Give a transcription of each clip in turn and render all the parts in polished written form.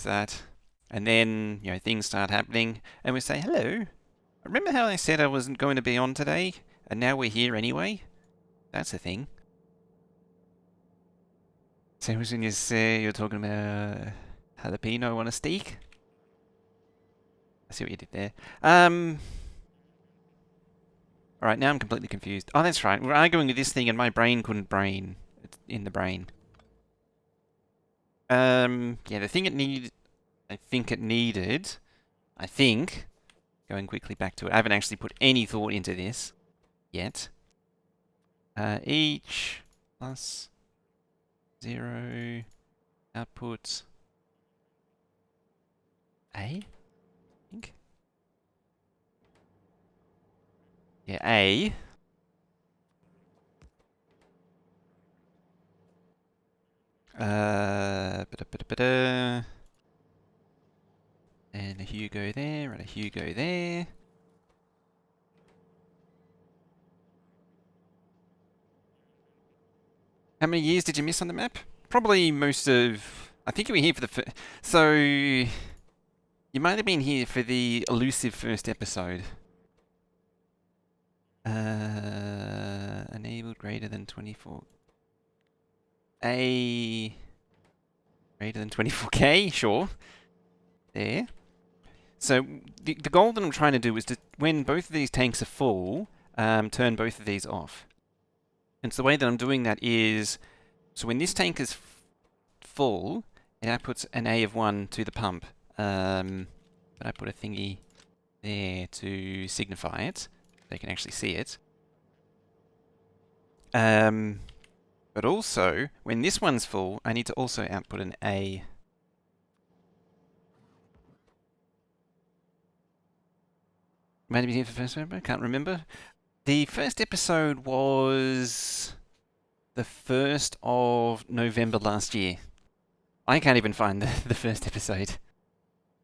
that. And then, things start happening, and we say, hello. Remember how I said I wasn't going to be on today? And now we're here anyway? That's a thing. So when you say you're talking about jalapeno on a steak? I see what you did there. Alright, now I'm completely confused. Oh, that's right. We're arguing with this thing and my brain couldn't brain. It's in the brain. Yeah, the thing I think it needed, going quickly back to it, I haven't actually put any thought into this yet. Each plus 0 output A, I think. Yeah, A. Ba-da-ba-da-ba-da. And a Hugo there, and a Hugo there. How many years did you miss on the map? Probably most of... I think you were here for the... So... You might have been here for the elusive first episode. Enabled greater than 24... A... Greater than 24k? Sure. There. So, the goal that I'm trying to do is to, when both of these tanks are full, turn both of these off. And so the way that I'm doing that is... So when this tank is full, it outputs an A of 1 to the pump. But I put a thingy there to signify it. They can actually see it. But also, when this one's full, I need to also output an A. Might have been here for the first episode, I can't remember. The first episode was the 1st of November last year. I can't even find the first episode.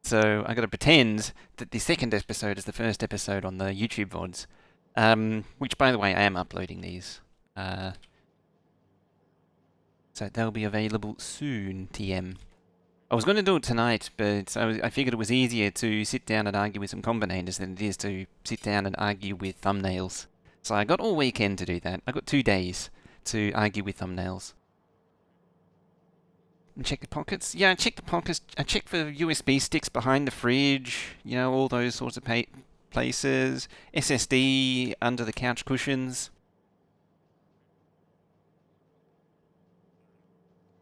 So I got to pretend that the second episode is the first episode on the YouTube VODs. Which, by the way, I am uploading these. So they'll be available soon, TM. I was going to do it tonight, but I figured it was easier to sit down and argue with some combinators than it is to sit down and argue with thumbnails. So I got all weekend to do that. I got 2 days to argue with thumbnails. And check the pockets? Yeah, I checked the pockets. I checked for USB sticks behind the fridge, all those sorts of places. SSD under the couch cushions.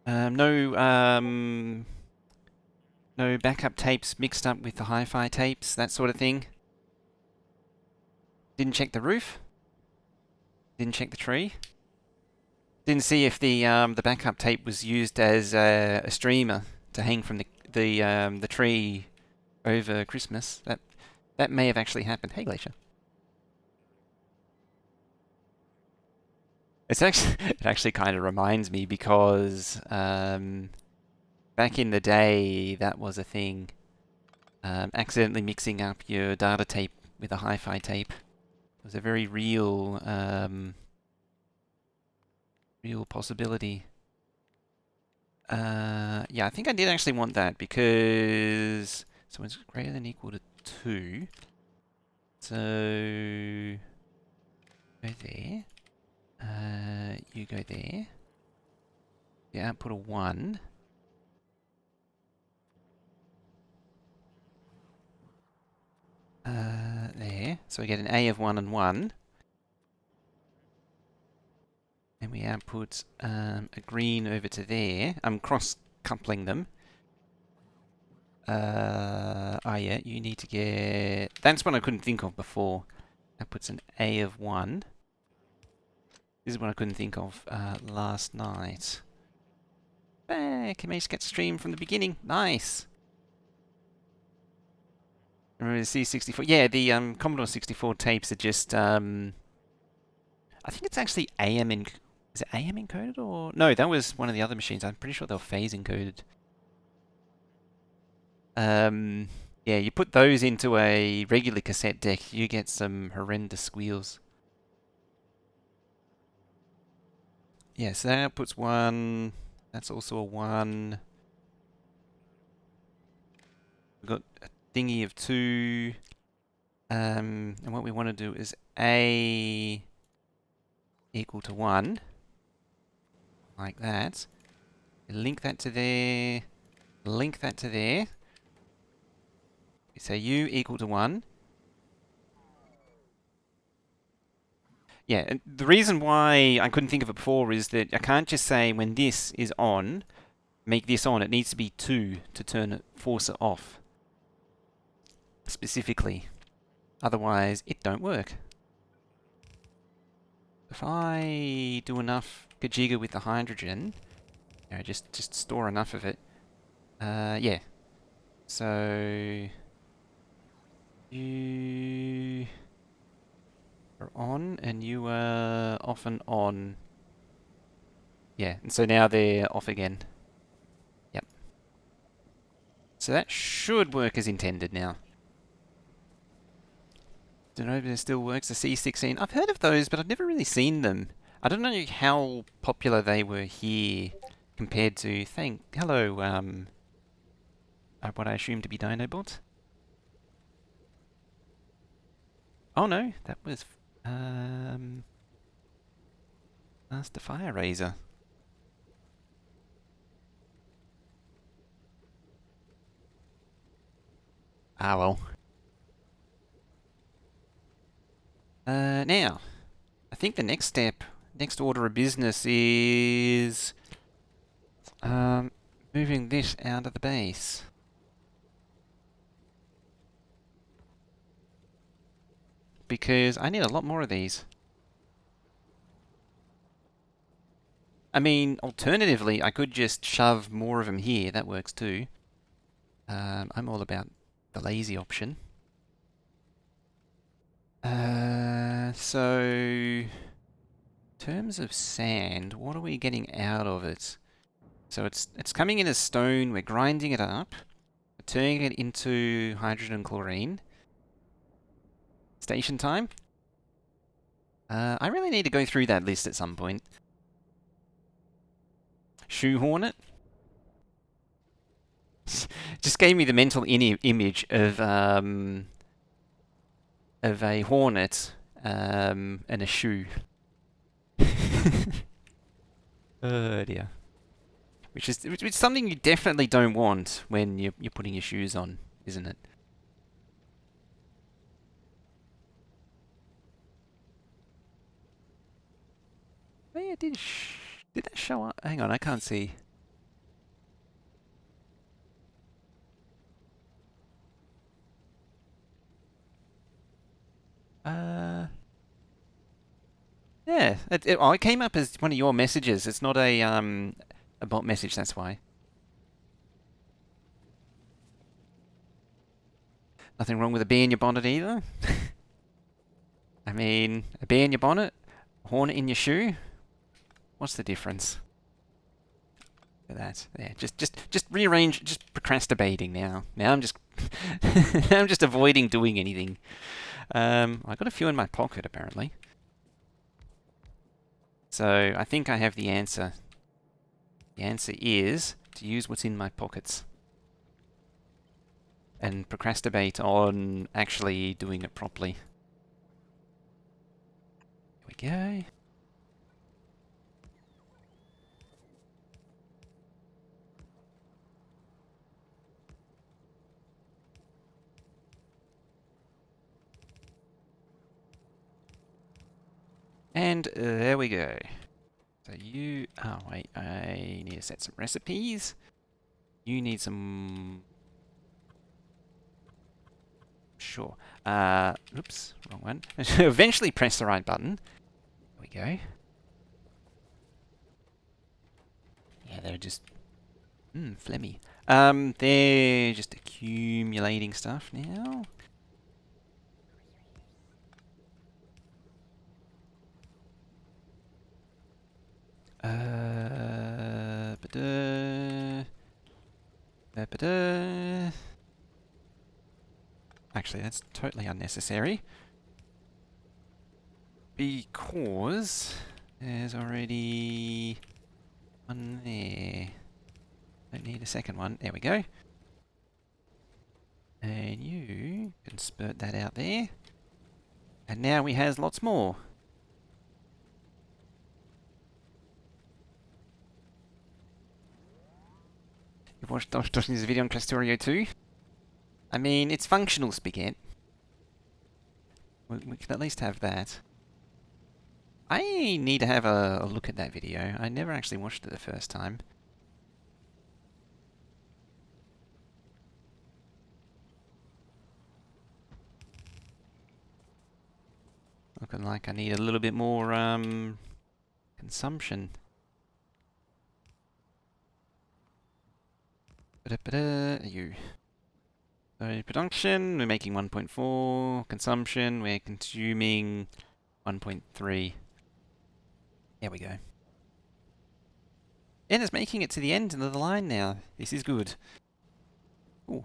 No backup tapes mixed up with the hi-fi tapes, that sort of thing. Didn't check the roof. Didn't check the tree. Didn't see if the backup tape was used as a streamer to hang from the tree over Christmas. That may have actually happened. Hey, Glacier. It actually kind of reminds me because back in the day that was a thing. Accidentally mixing up your data tape with a hi-fi tape. It was a very real possibility. Yeah, I think I did actually want that because so it's greater than equal to 2. So go there. You go there. The output of 1. There. So we get an A of 1 and 1. And we output a green over to there. I'm cross-coupling them. Yeah, you need to get... That's one I couldn't think of before. That puts an A of 1. This is what I couldn't think of last night. Can we just get stream from the beginning? Nice! Remember the C64? Yeah, the Commodore 64 tapes are just... I think it's actually AM in... Is it AM encoded or... No, that was one of the other machines. I'm pretty sure they were phase encoded. Yeah, you put those into a regular cassette deck, you get some horrendous squeals. Yeah, so that outputs 1. That's also a 1. We've got a thingy of 2. And what we want to do is A equal to 1, like that. Link that to there, link that to there. We say U equal to 1. Yeah, and the reason why I couldn't think of it before is that I can't just say when this is on, make this on. It needs to be 2 to turn it, force it off. Specifically. Otherwise, it don't work. If I do enough Kajiga with the hydrogen, just store enough of it. Yeah. So you are on and you are off and on. Yeah, and so now they're off again. Yep. So that should work as intended now. Don't know if it still works, the C16. I've heard of those, but I've never really seen them. I don't know how popular they were here compared to, hello, what I assume to be Dinobot. Oh no, that was, Master Fire Razor. Ah well. Now, I think the next step, next order of business is moving this out of the base. Because I need a lot more of these. I mean, alternatively, I could just shove more of them here. That works too. I'm all about the lazy option. So, in terms of sand, what are we getting out of it? So it's coming in as stone. We're grinding it up, turning it into hydrogen and chlorine. Station time. I really need to go through that list at some point. Shoehorn it. Just gave me the mental image of a hornet and a shoe. Oh dear. Which is something you definitely don't want when you're putting your shoes on, isn't it? Oh yeah, did that show up? Hang on, I can't see. Yeah, it came up as one of your messages. It's not a bot message, that's why. Nothing wrong with a bee in your bonnet either. I mean, a bee in your bonnet, a hornet in your shoe. What's the difference? Look at that. Yeah, just rearrange. Just procrastinating now. Now I'm just I'm just avoiding doing anything. I got a few in my pocket apparently. So I think I have the answer. The answer is to use what's in my pockets and procrastinate on actually doing it properly. Here we go. And there we go. So you... Oh, wait. I need to set some recipes. You need some... Sure. Oops. Wrong one. Eventually press the right button. There we go. Yeah, they're just... phlegmy. They're just accumulating stuff now. Actually, that's totally unnecessary. Because there's already one there. Don't need a second one. There we go. and spurt that out there. And now he has lots more. You've watched Doshin's video on Factorio too? I mean, it's functional spaghetti. We can at least have that. I need to have a look at that video. I never actually watched it the first time. Looking like I need a little bit more consumption. You. So production, we're making 1.4. Consumption, we're consuming 1.3. There we go. And it's making it to the end of the line now. This is good. Ooh.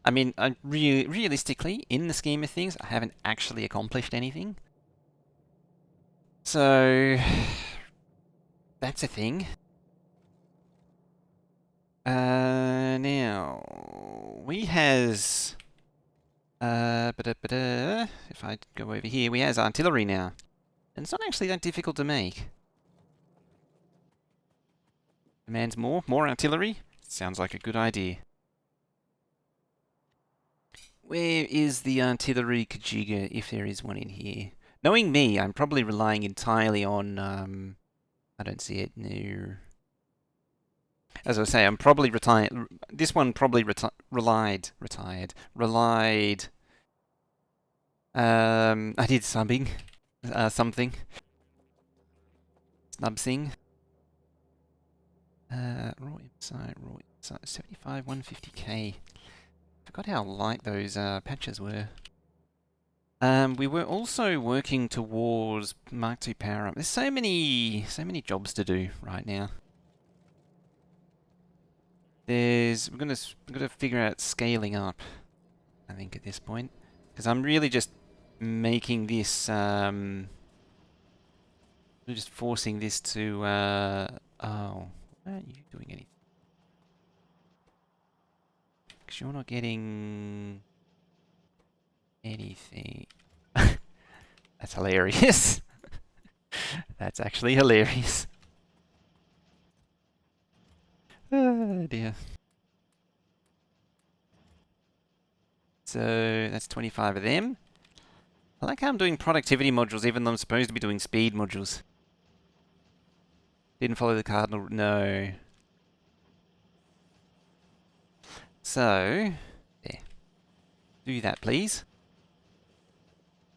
I mean, realistically, in the scheme of things, I haven't actually accomplished anything. So, that's a thing. Now, we has... if I go over here, we has artillery now. And it's not actually that difficult to make. Demands more artillery? Sounds like a good idea. Where is the artillery Kajiga, if there is one in here? Knowing me, I'm probably relying entirely on, I don't see it, no. As I say, I'm probably retired. This one probably relied. I did subbing. Something. Snubsing. Raw insight, 75, 150k. Forgot how light those patches were. We were also working towards Mark II power up. There's so many jobs to do right now. We're gonna figure out scaling up, I think, at this point, because I'm really just making this we're just forcing this to oh, why aren't you doing anything? Because you're not getting anything. That's hilarious. That's actually hilarious. Oh dear. So that's 25 of them. I like how I'm doing productivity modules even though I'm supposed to be doing speed modules. Didn't follow the cardinal, no. So, there. Do that, please.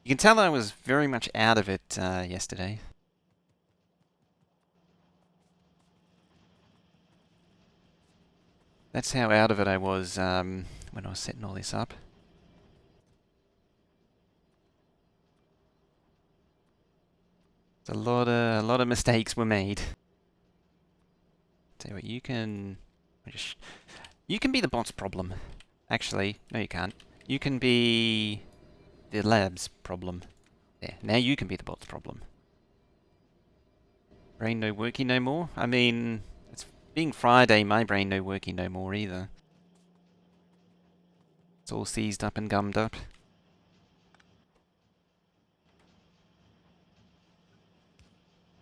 You can tell I was very much out of it yesterday. That's how out of it I was when I was setting all this up. A lot of mistakes were made. Tell you what, you can be the bot's problem. Actually, no, you can't. You can be the lab's problem. There, now you can be the bot's problem. Brain no working no more. I mean, it's being Friday. My brain no working no more either. It's all seized up and gummed up.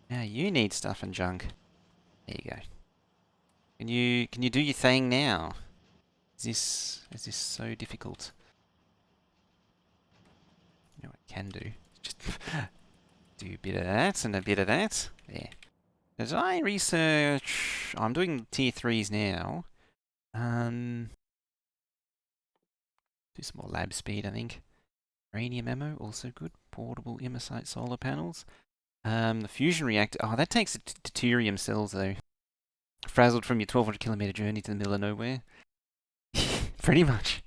Now you need stuff and junk. There you go. Can you do your thing now? Is this so difficult? You know what I can do? Just do a bit of that and a bit of that. There. As I research, I'm doing tier 3s now. Do some more lab speed, I think. Uranium ammo, also good. Portable immersite solar panels. The fusion reactor. Oh, that takes deuterium cells though. Frazzled from your 1,200 kilometer journey to the middle of nowhere. Pretty much.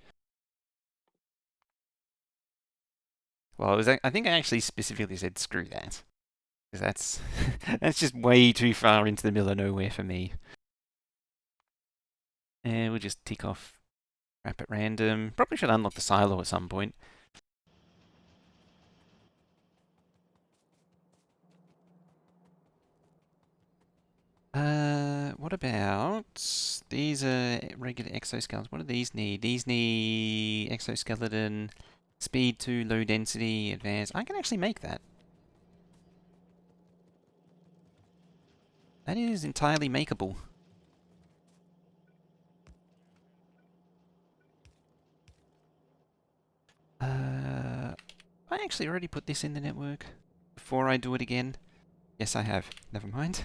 Well, I think I actually specifically said screw that. Because that's, that's just way too far into the middle of nowhere for me. And we'll just tick off crap at random. Probably should unlock the silo at some point. What about these are regular exoskeletons? What do these need? These need exoskeleton, speed 2, low density, advanced. I can actually make that. That is entirely makeable. I actually already put this in the network before I do it again. Yes, I have. Never mind.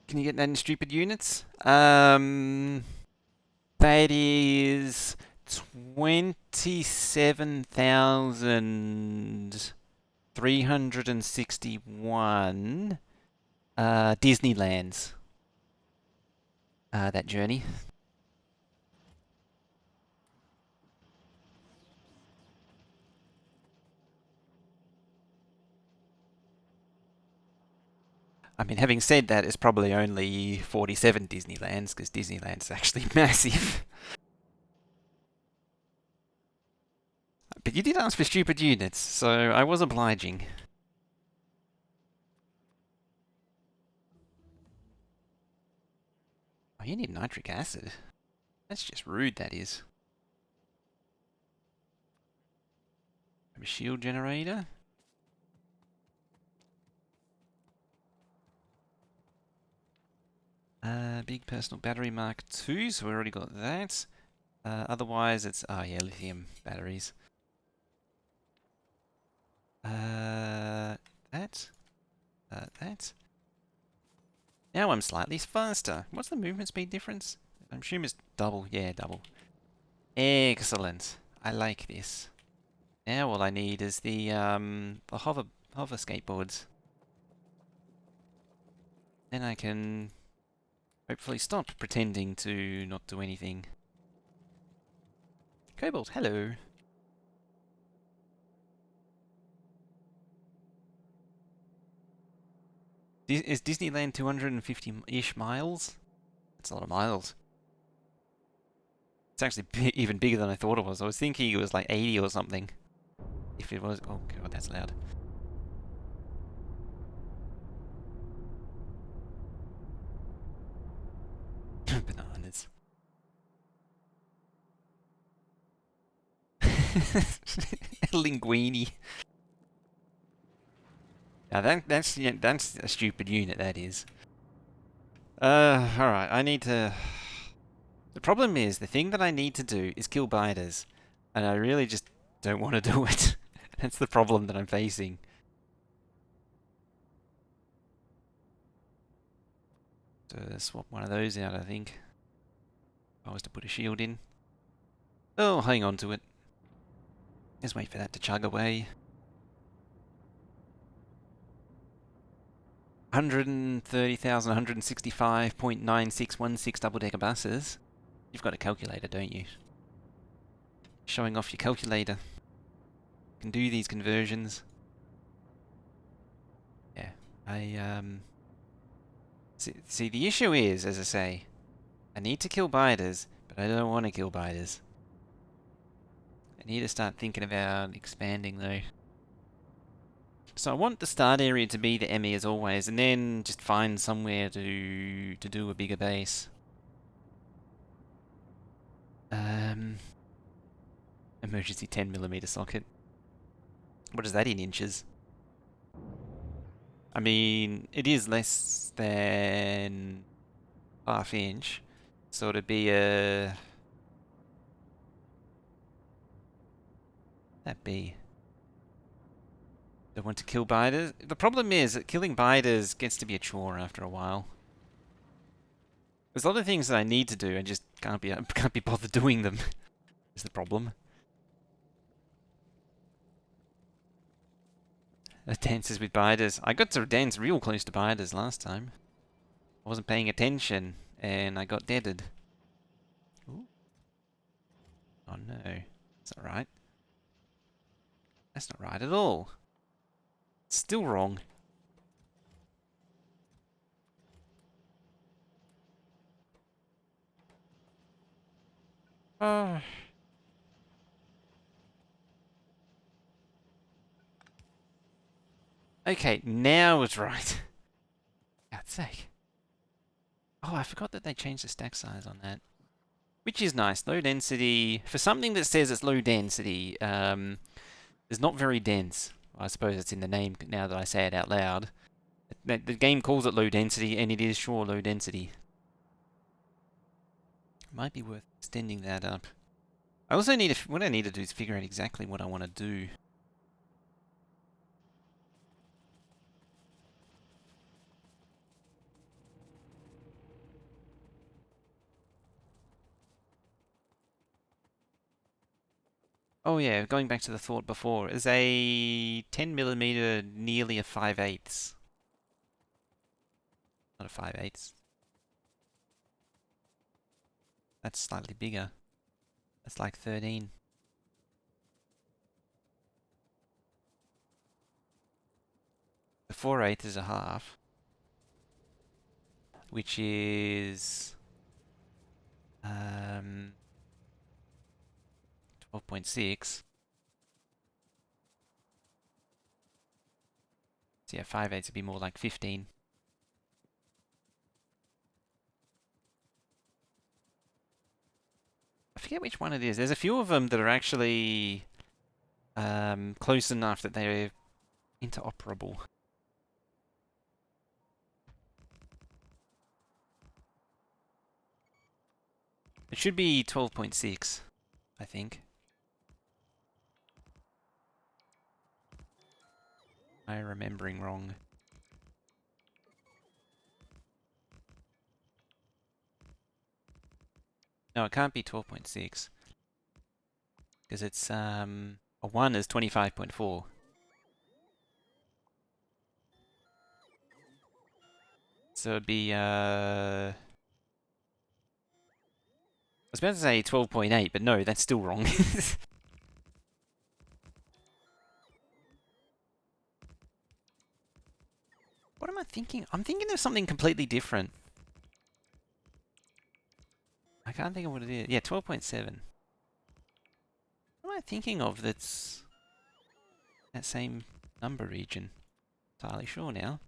Can you get that in stupid units? That is 27,361 Disneylands. That journey. I mean, having said that, it's probably only 47 Disneylands, because Disneyland's actually massive. But you did ask for stupid units, so I was obliging. Oh, you need nitric acid. That's just rude, that is. A shield generator. Big personal battery Mark II, so we already got that. Otherwise, it's, oh yeah, lithium batteries. That. That. Now I'm slightly faster. What's the movement speed difference? I'm assuming it's double. Yeah, double. Excellent. I like this. Now all I need is the hover skateboards. Then I can hopefully stop pretending to not do anything. Cobalt, hello. Is Disneyland 250-ish miles? That's a lot of miles. It's actually even bigger than I thought it was. I was thinking it was like 80 or something. If it was... Oh god, that's loud. Bananas. Linguini. Now that's a stupid unit, that is. Alright, I need to... The problem is, the thing that I need to do is kill biters. And I really just don't want to do it. That's the problem that I'm facing. So swap one of those out, I think. If I was to put a shield in. Oh, hang on to it. Just wait for that to chug away. 130,000, 165.9616 double-decker buses. You've got a calculator, don't you? Showing off your calculator. You can do these conversions. Yeah, See, the issue is, as I say, I need to kill biters, but I don't want to kill biters. I need to start thinking about expanding, though. So I want the start area to be the ME as always, and then just find somewhere to do a bigger base. Emergency 10mm socket. What is that in inches? I mean, it is less than half inch, so it'd be a... That be... Don't want to kill biters. The problem is that killing biters gets to be a chore after a while. There's a lot of things that I need to do, and just can't be bothered doing them. Is the problem. Dances with biters. I got to dance real close to biters last time. I wasn't paying attention, and I got deaded. Ooh. Oh no. That's not right. That's not right at all. Still wrong. Oh. Okay, now it's right. God's sake. Oh, I forgot that they changed the stack size on that. Which is nice. Low density. For something that says it's low density, it's not very dense. I suppose it's in the name now that I say it out loud. The game calls it low density, and it is sure low density. Might be worth extending that up. I also need to, what I need to do is figure out exactly what I want to do. Oh yeah, going back to the thought before, is a 10mm nearly a 5/8? Not a 5/8. That's slightly bigger. That's like 13. The 4/8 is a half, which is 12.6. So yeah, 5/8 would be more like 15. I forget which one it is. There's a few of them that are actually close enough that they're interoperable. It should be 12.6, I think. Am I remembering wrong? No, it can't be 12.6 because it's a 1 is 25.4. So it'd be I was about to say 12.8, but no, that's still wrong. What am I thinking? I'm thinking of something completely different. I can't think of what it is. Yeah, 12.7. What am I thinking of that's that same number region? Entirely sure now.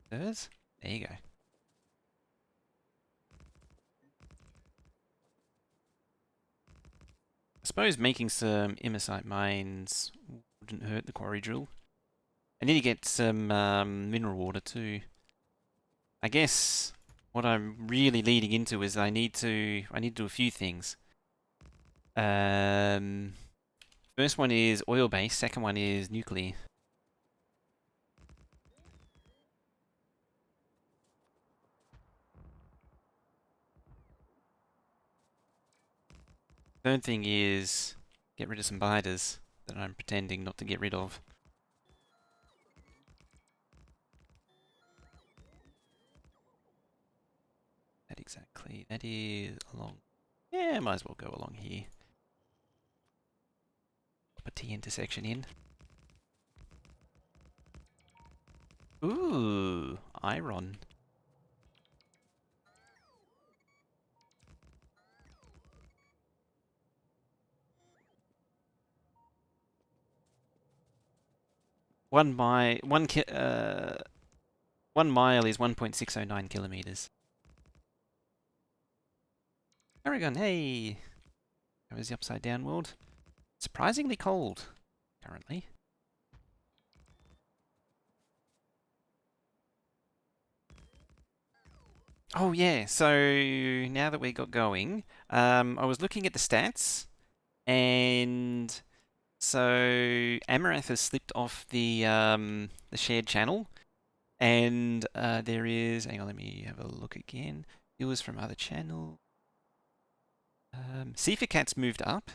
There you go. I suppose making some immersite mines wouldn't hurt the quarry drill. I need to get some mineral water too. I guess what I'm really leading into is I need to do a few things. First one is oil based, second one is nuclear. Third thing is get rid of some biters that I'm pretending not to get rid of. That exactly. That is along. Yeah, might as well go along here. Pop a T intersection in. Ooh, iron. One mile, 1 mile is 1.609 kilometers. Aragon, hey! That was the upside down world. Surprisingly cold, currently. Oh yeah, so now that we got going, I was looking at the stats, and so Amaranth has slipped off the shared channel, and there is. Hang on, let me have a look again. It was from other channel. Cat's moved up.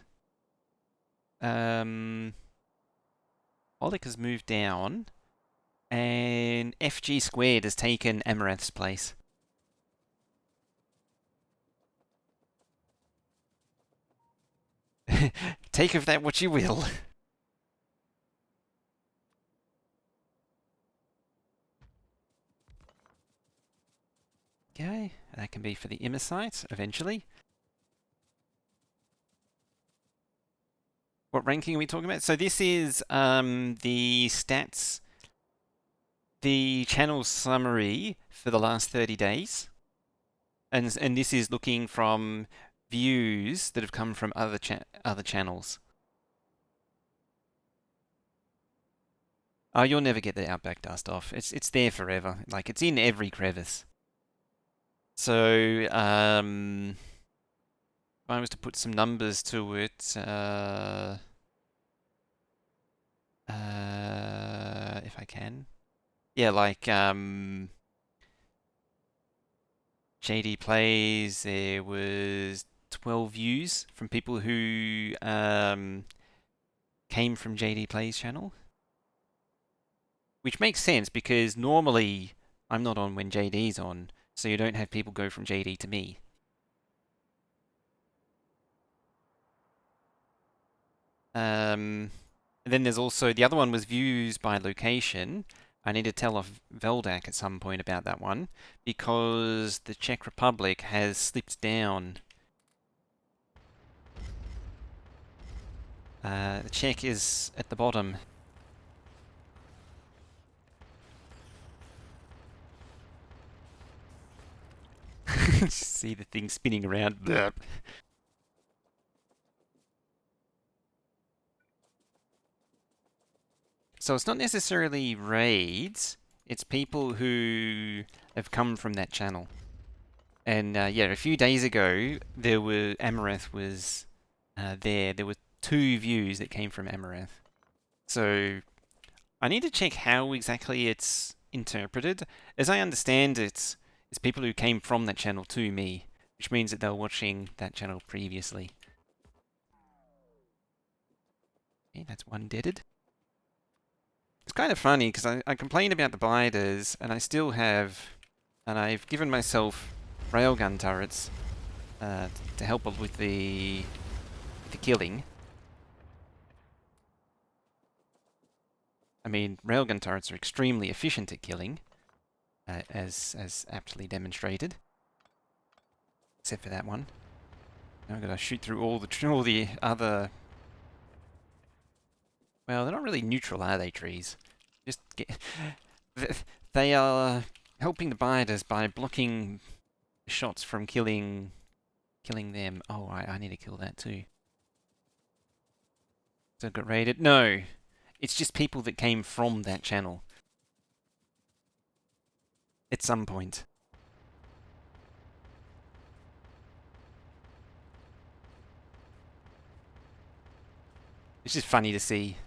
Oleg has moved down, and FG squared has taken Amaranth's place. Take of that what you will. Okay, that can be for the immer eventually. What ranking are we talking about? So this is the stats, the channel summary for the last 30 days. And this is looking from views that have come from other channels. Oh, you'll never get the Outback dust off. It's there forever. Like it's in every crevice. So if I was to put some numbers to it, if I can, yeah, like JD Plays, there was 12 views from people who came from JD Plays channel, which makes sense because normally I'm not on when JD's on, so you don't have people go from JD to me. Then there's also the other one was views by location. I need to tell off Veldak at some point about that one because the Czech Republic has slipped down. The Czech is at the bottom. See the thing spinning around. So it's not necessarily raids, it's people who have come from that channel. And yeah, a few days ago, Amaranth was there. There were 2 views that came from Amaranth. So I need to check how exactly it's interpreted. As I understand it, it's people who came from that channel to me, which means that they were watching that channel previously. Okay, that's one deaded. It's kind of funny because I complained about the biders, and I still have, and I've given myself railgun turrets to help with the killing. I mean, railgun turrets are extremely efficient at killing, as aptly demonstrated. Except for that one. Now I've got to shoot through all the other. Well, they're not really neutral, are they, trees? Just get. They are helping the biders by blocking shots from killing them. Oh, I need to kill that too. So I got raided. No, it's just people that came from that channel. At some point. It's just funny to see.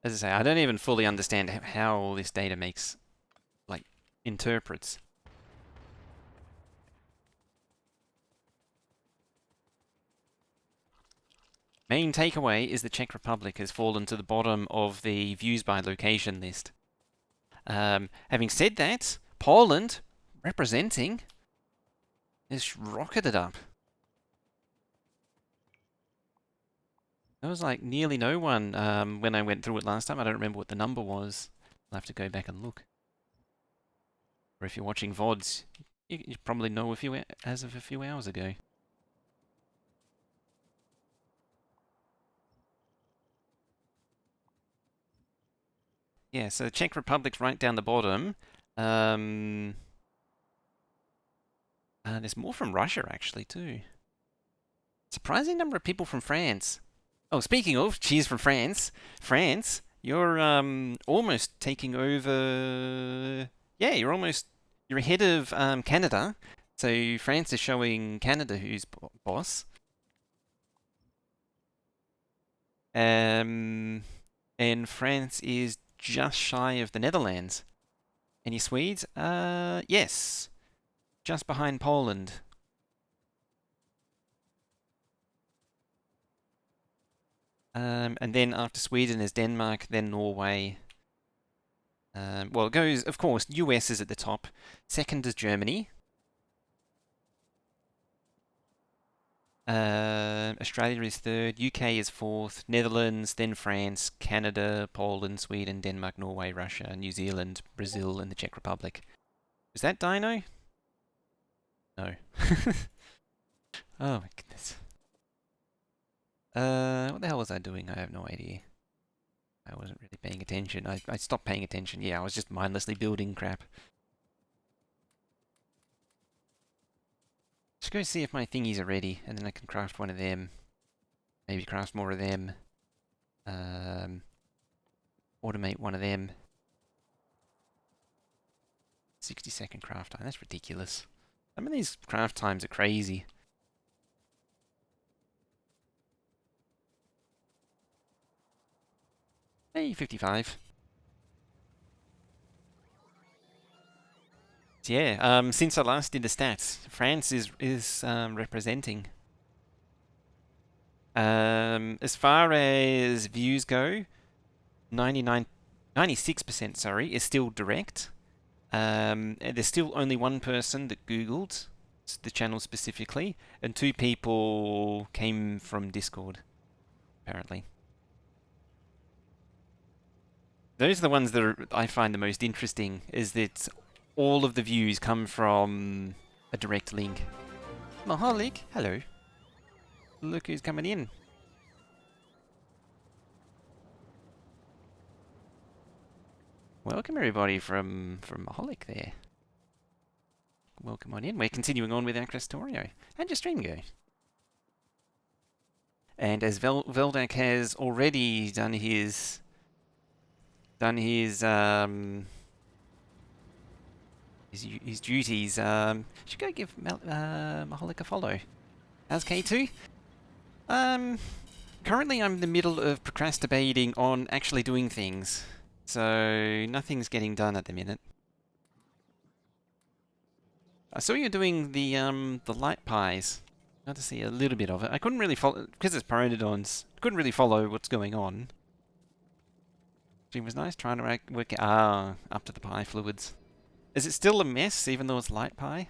As I say, I don't even fully understand how all this data interprets. Main takeaway is the Czech Republic has fallen to the bottom of the views by location list. Having said that, Poland, representing, is rocketed up. There was like nearly no one when I went through it last time. I don't remember what the number was. I'll have to go back and look. Or if you're watching VODs, you probably know as of a few hours ago. Yeah, so Czech Republic's right down the bottom. There's more from Russia actually too. Surprising number of people from France. Oh, speaking of, cheers from France. France, you're almost taking over. Yeah, you're ahead of Canada. So France is showing Canada who's boss. And France is just shy of the Netherlands. Any Swedes? Yes, just behind Poland. And then after Sweden is Denmark, then Norway. Well, it goes, of course, US is at the top. Second is Germany. Australia is third. UK is fourth. Netherlands, then France, Canada, Poland, Sweden, Denmark, Norway, Russia, New Zealand, Brazil, and the Czech Republic. Is that Dino? No. Oh my goodness. What the hell was I doing? I have no idea. I wasn't really paying attention. I stopped paying attention. Yeah, I was just mindlessly building crap. Just go see if my thingies are ready, and then I can craft one of them. Maybe craft more of them. Um, automate one of them. 60-second craft time. That's ridiculous. Some of these craft times are crazy. Hey, 55. So yeah, since I last did the stats, France is representing. As far as views go, 96%, sorry, is still direct. And there's still only one person that Googled the channel specifically, and 2 people came from Discord, apparently. Those are the ones that I find the most interesting, is that all of the views come from a direct link. Mahalik, hello. Look who's coming in. Welcome everybody from Mahalik there. Welcome on in. We're continuing on with our Factorio. How'd your stream go? And as Veldak has already done his duties, should go give Mahalik a follow. How's K2? Currently I'm in the middle of procrastinating on actually doing things, so nothing's getting done at the minute. I saw you doing the light pies. Got to see a little bit of it. I couldn't really follow because it's Pteranodons. Couldn't really follow what's going on. It was nice trying to work it up to the pie fluids. Is it still a mess even though it's light pie?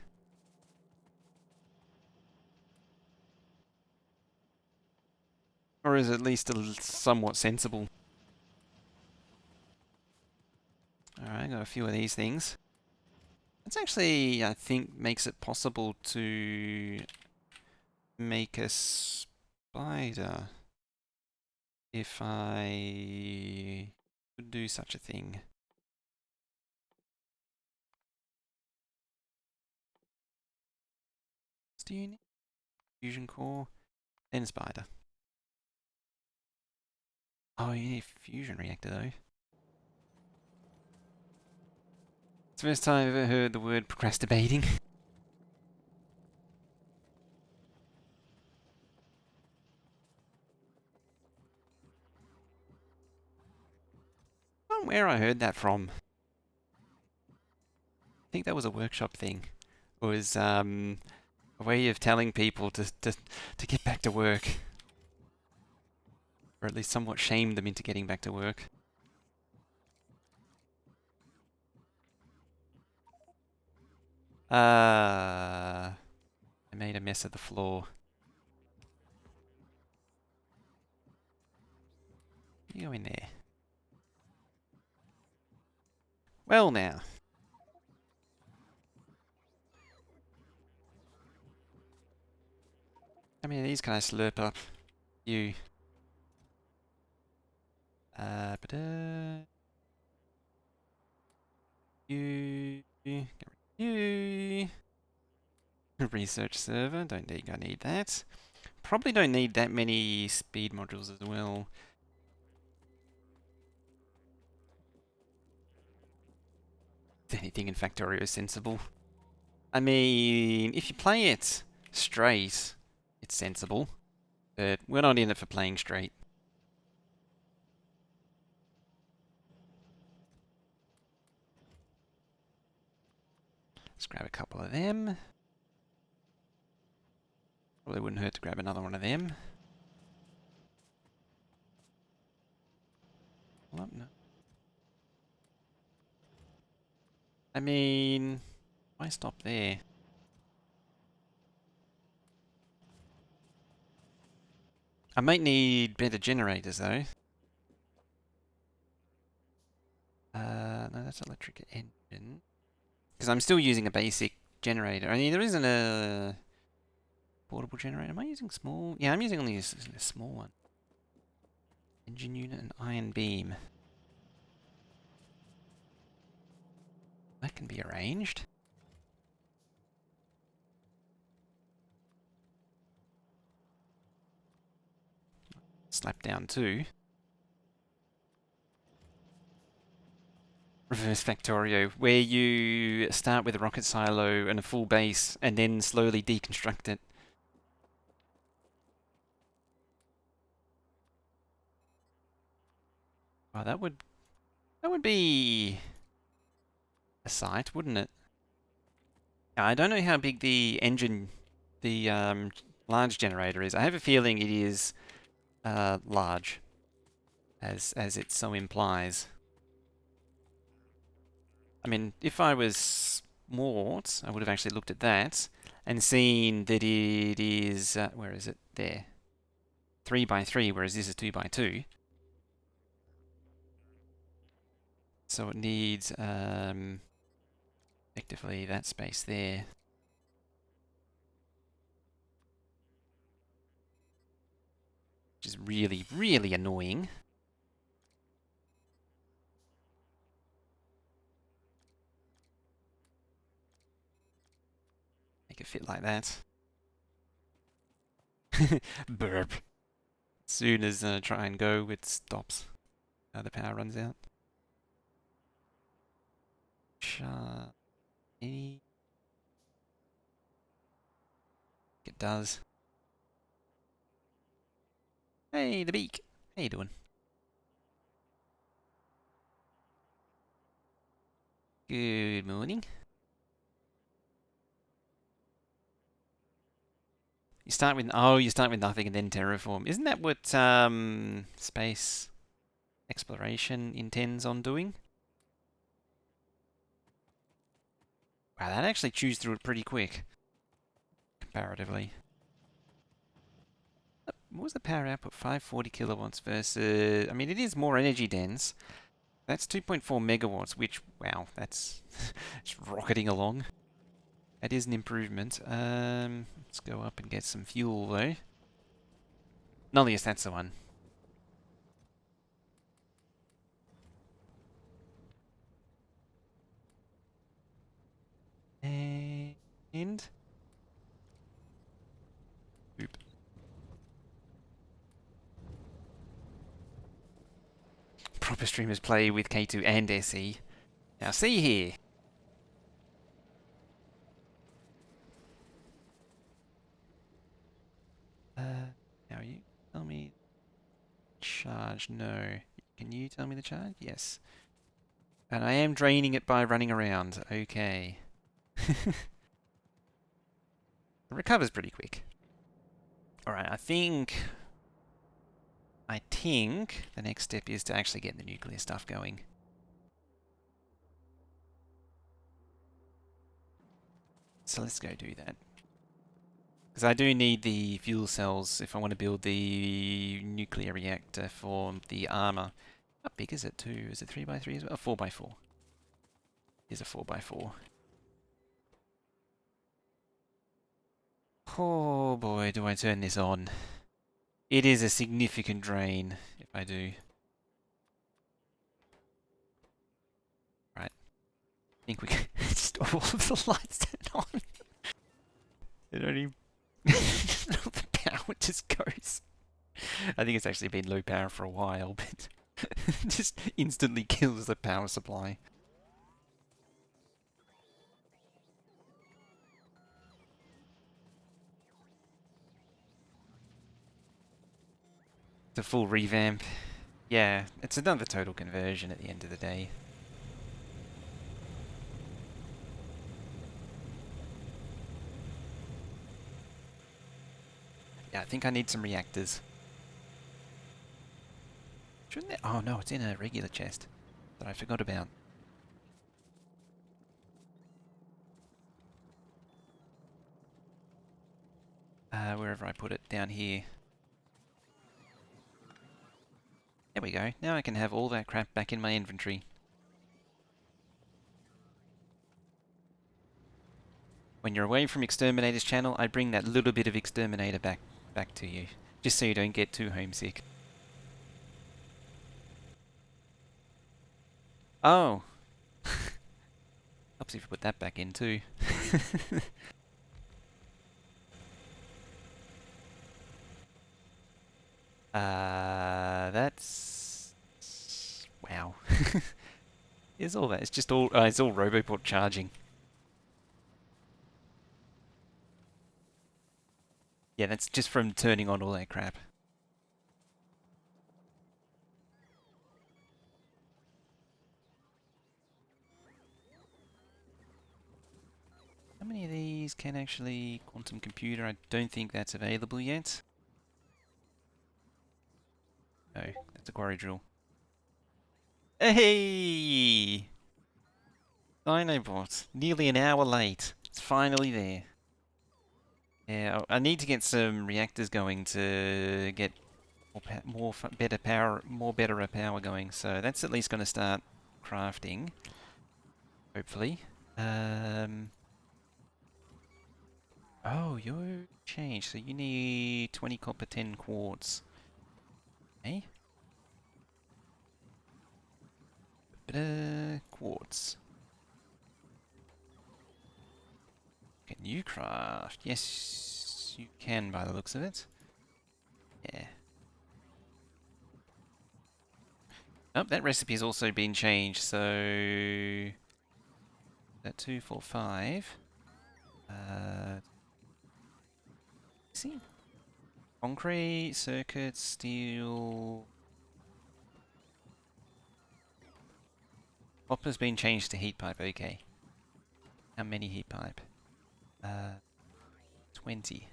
Or is it at least somewhat sensible? Alright, got a few of these things. It's actually, I think, makes it possible to make a spider if I could do such a thing. What do you need? Fusion core, then spider. Oh, you need a fusion reactor though. It's the first time I've ever heard the word procrastinating. I don't know where I heard that from. I think that was a workshop thing. It was a way of telling people to get back to work. Or at least somewhat shame them into getting back to work. I made a mess of the floor. You go in there. Well now. How many of these can I slurp up? You. But you. Get rid of you. Research server. Don't think I need that. Probably don't need that many speed modules as well. If anything in Factorio is sensible. I mean, if you play it straight, it's sensible. But we're not in it for playing straight. Let's grab a couple of them. Probably wouldn't hurt to grab another one of them. Well, no. I mean, why stop there? I might need better generators though. No, that's electric engine. Because I'm still using a basic generator. I mean, there isn't a portable generator. Am I using small? Yeah, I'm using only a small one. Engine unit and iron beam. That can be arranged. Slap down too. Reverse Factorio, where you start with a rocket silo and a full base and then slowly deconstruct it. Wow, that would be a sight, wouldn't it? I don't know how big the engine, the large generator is. I have a feeling it is large, as it so implies. I mean, if I was Mort, I would have actually looked at that and seen that it is, where is it? There. 3 by 3, whereas this is 2 by 2. So it needs, effectively, that space there. Which is really, really annoying. Make it fit like that. Burp. Soon as I try and go, it stops. The power runs out. Any? It does. Hey, the beak. How you doing? Good morning. You start with nothing and then terraform. Isn't that what space exploration intends on doing? Wow, that actually chews through it pretty quick, comparatively. What was the power output? 540 kilowatts versus... I mean, it is more energy dense. That's 2.4 megawatts, which, wow, that's just rocketing along. That is an improvement. Let's go up and get some fuel, though. Nullius, that's the one. And... Oop. Proper streamers play with K2 and SE. Now, see here. Now you tell me charge. No. Can you tell me the charge? Yes. And I am draining it by running around. Okay. It recovers pretty quick. Alright, I think the next step is to actually get the nuclear stuff going. So let's go do that. Because I do need the fuel cells if I want to build the nuclear reactor for the armor. How big is it too? Is it 3 by 3 as well? 4 by 4. It is a 4 by 4. Oh boy, do I turn this on. It is a significant drain if I do. Right. I think we can just all of the lights turn on. It only... the power just goes. I think it's actually been low power for a while, but just instantly kills the power supply. The full revamp. Yeah, it's another total conversion at the end of the day. Yeah, I think I need some reactors. Shouldn't there? Oh no, it's in a regular chest that I forgot about. Wherever I put it, down here. There we go. Now I can have all that crap back in my inventory. When you're away from Exterminator's channel, I bring that little bit of Exterminator back to you, just so you don't get too homesick. Oh, helps if you put that back in too. That's wow. Is all that? It's just all. It's all Roboport charging. Yeah, that's just from turning on all that crap. How many of these can actually quantum computer? I don't think that's available yet. No, that's a quarry drill. Hey! Dinobot, nearly an hour late. It's finally there. Yeah, I need to get some reactors going to get better power, better power going. So that's at least going to start crafting, hopefully. Oh, you changed. So you need 20 copper, 10 quartz. Okay. Quartz. Can you craft? Yes, you can by the looks of it. Yeah. Oh, that recipe has also been changed, so... That 2, 4, 5. See? Concrete, circuit, steel... Copper's been changed to heat pipe, okay. How many heat pipe? 20.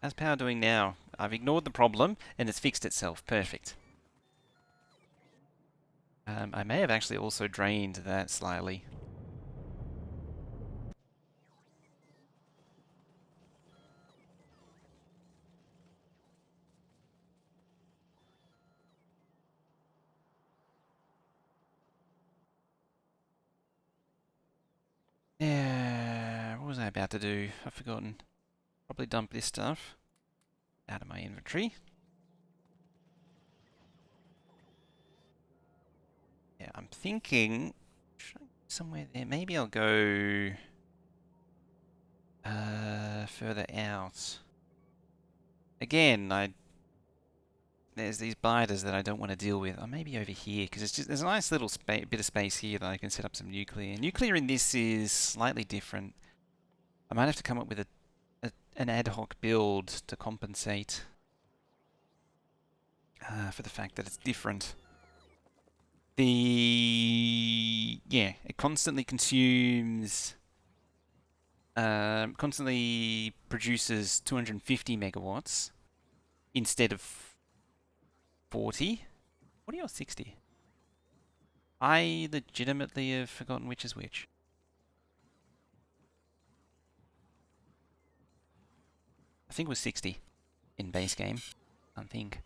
How's power doing now? I've ignored the problem, and it's fixed itself. Perfect. I may have actually also drained that slightly. Yeah, what was I about to do? I've forgotten. Probably dump this stuff out of my inventory. Yeah, I'm thinking somewhere there. Maybe I'll go further out. Again, there's these biters that I don't want to deal with. Or maybe over here, because it's just there's a nice little bit of space here that I can set up some nuclear. Nuclear in this is slightly different. I might have to come up with an ad hoc build to compensate for the fact that it's different. It constantly consumes, constantly produces 250 megawatts instead of 40. 40 or 60? I legitimately have forgotten which is which. I think it was 60 in base game. I think.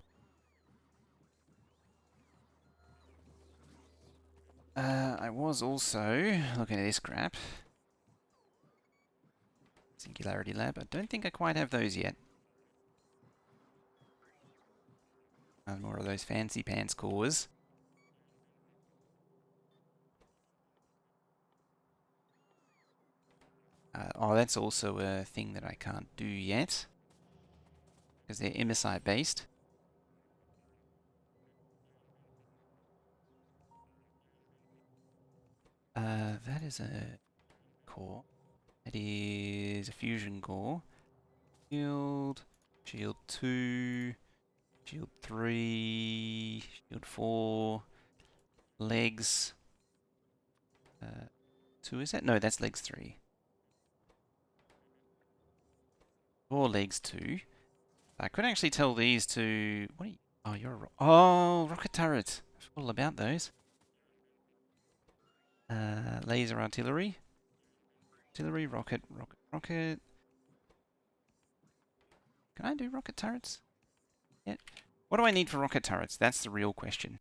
I was also looking at this crap. Singularity Lab. I don't think I quite have those yet. More of those fancy pants cores. Oh, that's also a thing that I can't do yet. Because they're MSI based. That is a core. That is a fusion core. Shield. Shield 2. Shield 3. Shield 4. Legs. 2 is that? No, that's legs 3. 4 legs 2. I could actually tell these to... What are you... Oh, you're a... Oh, rocket turret. I forgot all about those. Laser artillery. Artillery, rocket. Can I do rocket turrets? Yeah. What do I need for rocket turrets? That's the real question.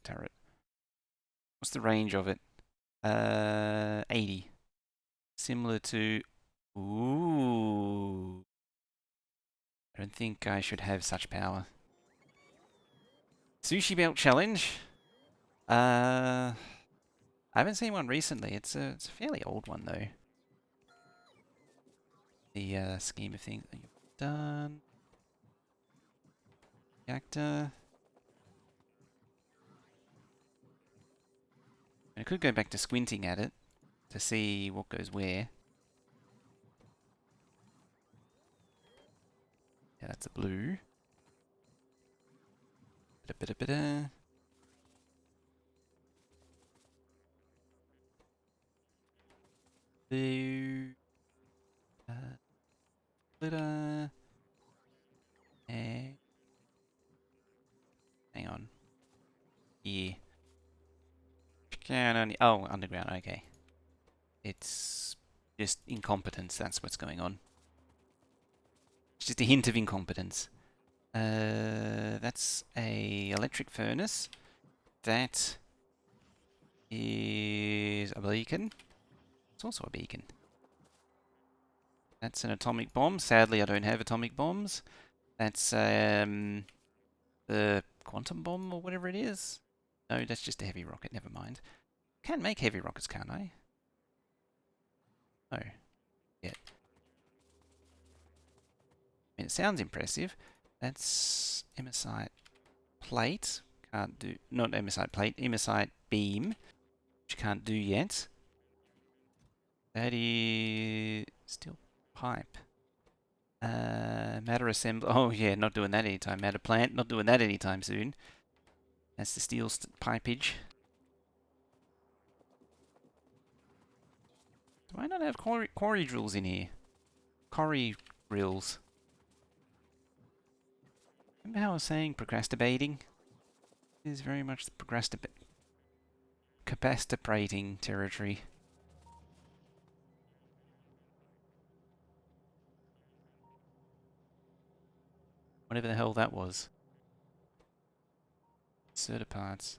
Turret. What's the range of it? 80. Similar to... Ooh. I don't think I should have such power. Sushi belt challenge. I haven't seen one recently. It's a fairly old one though. The scheme of things that you've done. Reactor. I could go back to squinting at it to see what goes where. Yeah, that's a blue. Bit-a-bit-a-bit-a. Blue. Glitter. Hang on. Yeah. Can only. Oh, underground. Okay. It's just incompetence. That's what's going on. It's just a hint of incompetence. That's a electric furnace. That is a beacon. It's also a beacon. That's an atomic bomb. Sadly, I don't have atomic bombs. That's the quantum bomb or whatever it is. No, that's just a heavy rocket. Never mind. Can make heavy rockets, can't I? No. Yeah. I mean, it sounds impressive. That's emersite plate. Can't do. Not emersite plate. Emersite beam. Which can't do yet. That is steel pipe. Matter assembly. Oh yeah, not doing that anytime. Matter plant. Not doing that anytime soon. That's the steel pipage. Do I not have quarry drills in here? Quarry drills. Remember how I was saying procrastinating? It is very much the capacitating territory. Whatever the hell that was. Inserter parts.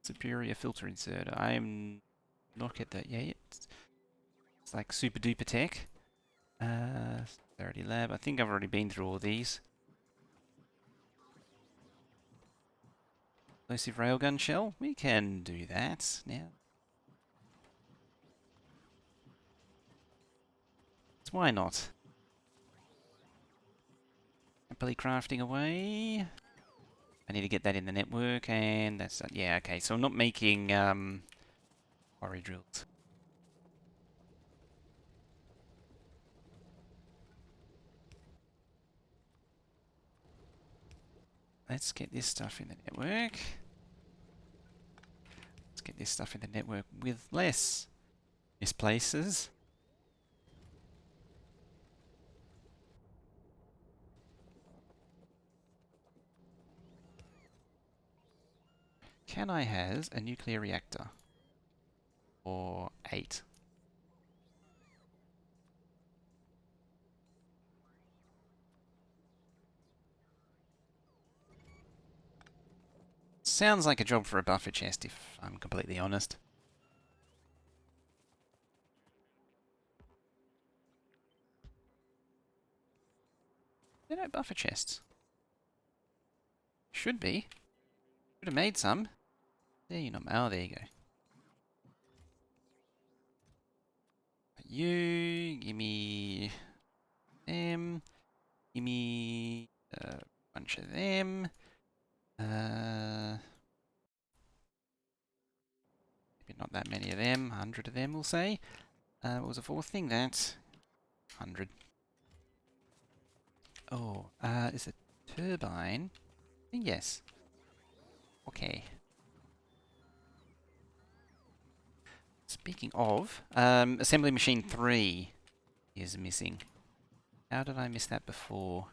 Superior filter inserter. I am not get that yet. It's like super duper tech. 30 lab. I think I've already been through all these. Explosive railgun shell. We can do that now. Why not? Happily crafting away. I need to get that in the network, and that's yeah, okay. So I'm not making quarry drills. Let's get this stuff in the network. Let's get this stuff in the network with less misplaces. Can I has a nuclear reactor? Or 8? Sounds like a job for a buffer chest, if I'm completely honest. There are no buffer chests. Should be. Should have made some. There you know. Oh, there you go. You give me them. Give me a bunch of them. Maybe not that many of them. 100 of them, we'll say. What was the fourth thing? That 100. Oh, is a turbine? Yes. Okay. Speaking of, assembly machine 3 is missing. How did I miss that before?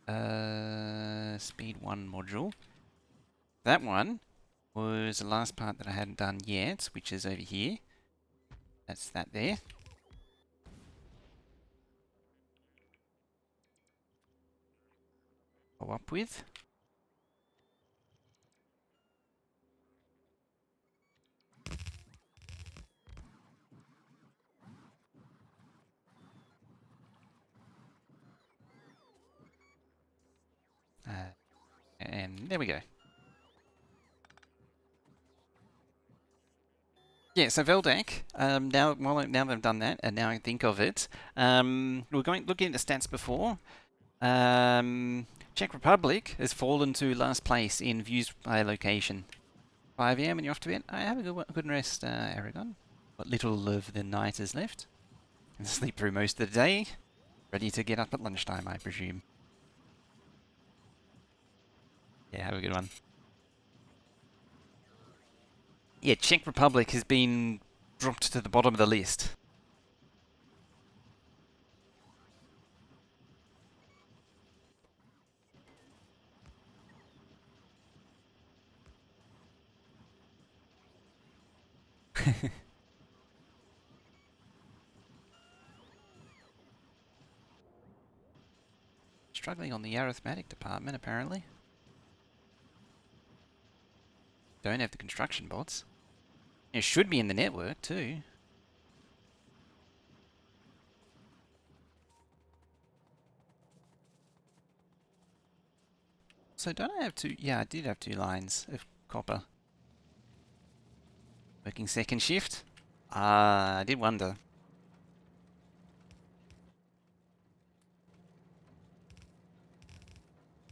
Speed 1 module. That one was the last part that I hadn't done yet, which is over here. That's that there. Go up with. And there we go. Yeah, so Veldak, now they've done that, and now I think of it, we were looking at the stats before. Czech Republic has fallen to last place in views by location. 5 a.m. and you're off to bed. I have a good rest, Aragon. What little of the night is left. And sleep through most of the day. Ready to get up at lunchtime, I presume. Yeah, have a good one. Yeah, Czech Republic has been dropped to the bottom of the list. Struggling on the arithmetic department, apparently. Don't have the construction bots. It should be in the network, too. So don't I have two? Yeah, I did have 2 lines of copper. Working second shift? Ah, I did wonder.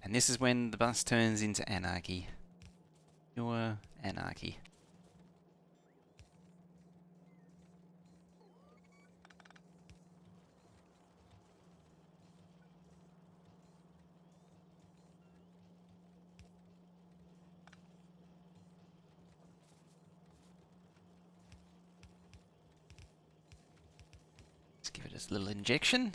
And this is when the bus turns into anarchy. Pure anarchy. Let's give it a little injection.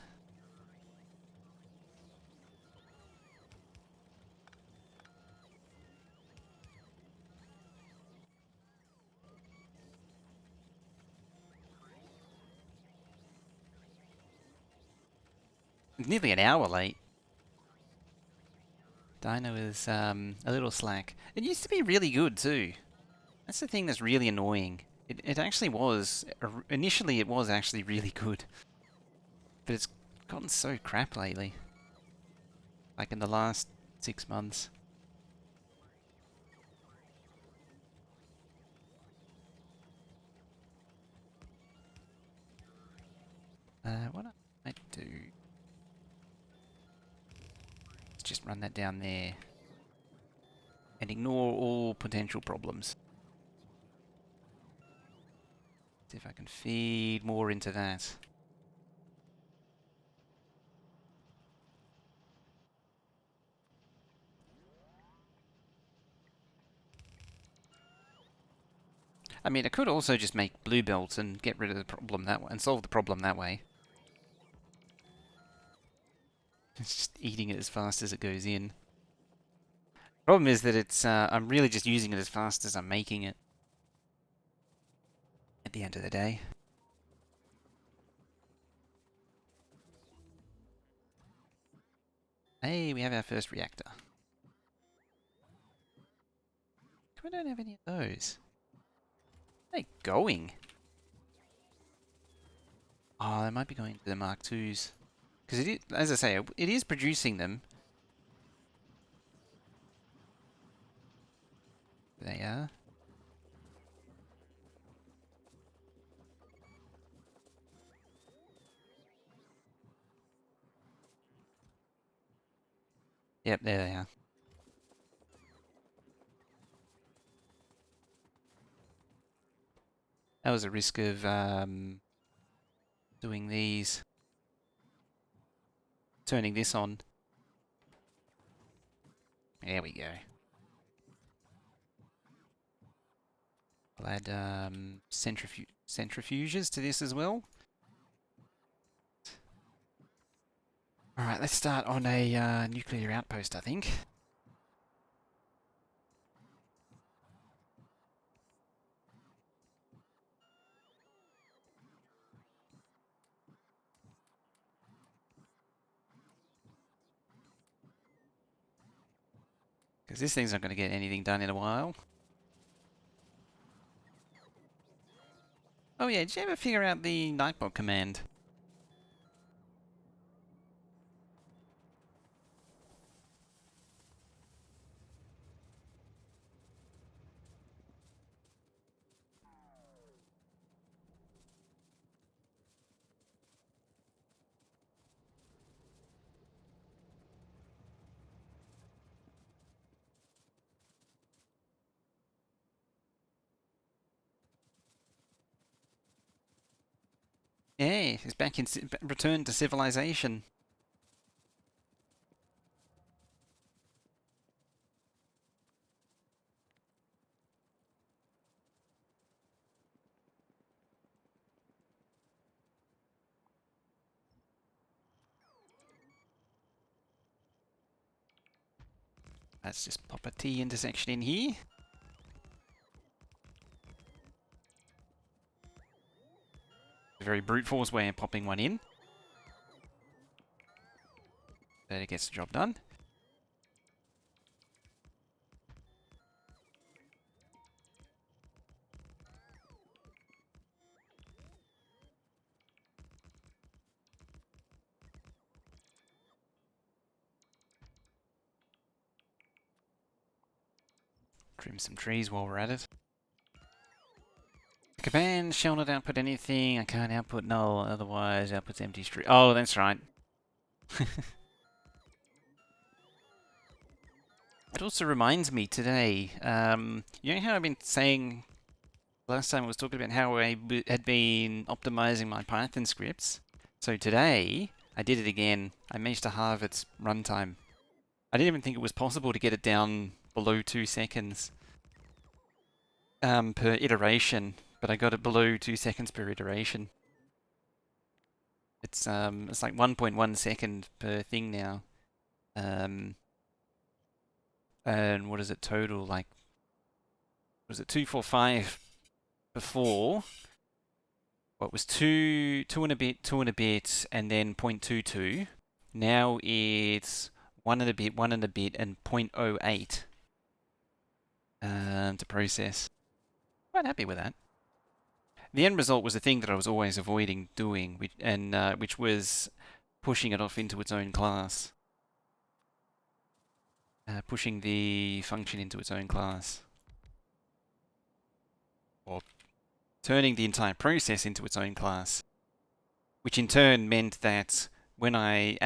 Nearly an hour late. Dino is a little slack. It used to be really good too. That's the thing that's really annoying. It actually was, initially it was actually really good. But it's gotten so crap lately. Like in the last 6 months. What I might do... Let's just run that down there. And ignore all potential problems. See if I can feed more into that. I mean, I could also just make blue belts and get rid of the problem that way, and solve the problem that way. It's just eating it as fast as it goes in. Problem is that it's I'm really just using it as fast as I'm making it. At the end of the day. Hey, we have our first reactor. We don't have any of those. Where are they going? Oh, they might be going to the Mark IIs. Because it is, as I say, it is producing them. They are. Yep, there they are. That was a risk of doing these. Turning this on. There we go. I'll add centrifuges to this as well. Alright, let's start on a nuclear outpost, I think. Because this thing's not going to get anything done in a while. Oh yeah, did you ever figure out the Nightbot command? Yeah, it's back in return to civilization. Let's just pop a T intersection in here. A very brute force way of popping one in. But it gets the job done. Trim some trees while we're at it. Command shall not output anything. I can't output null, otherwise outputs empty string. Oh, that's right. It also reminds me today, you know how I've been saying last time I was talking about how I had been optimizing my Python scripts? So today, I did it again. I managed to halve its runtime. I didn't even think it was possible to get it down below 2 seconds per iteration, but I got it below 2 seconds per iteration. It's like 1.1 second per thing now. And what is it total? Like, was it 245 before? What was two and a bit, and then 0.22. Now it's one and a bit, and 0.08 to process. Quite happy with that. The end result was a thing that I was always avoiding doing, which was pushing it off into its own class. Pushing the function into its own class. Or turning the entire process into its own class. Which in turn meant that when I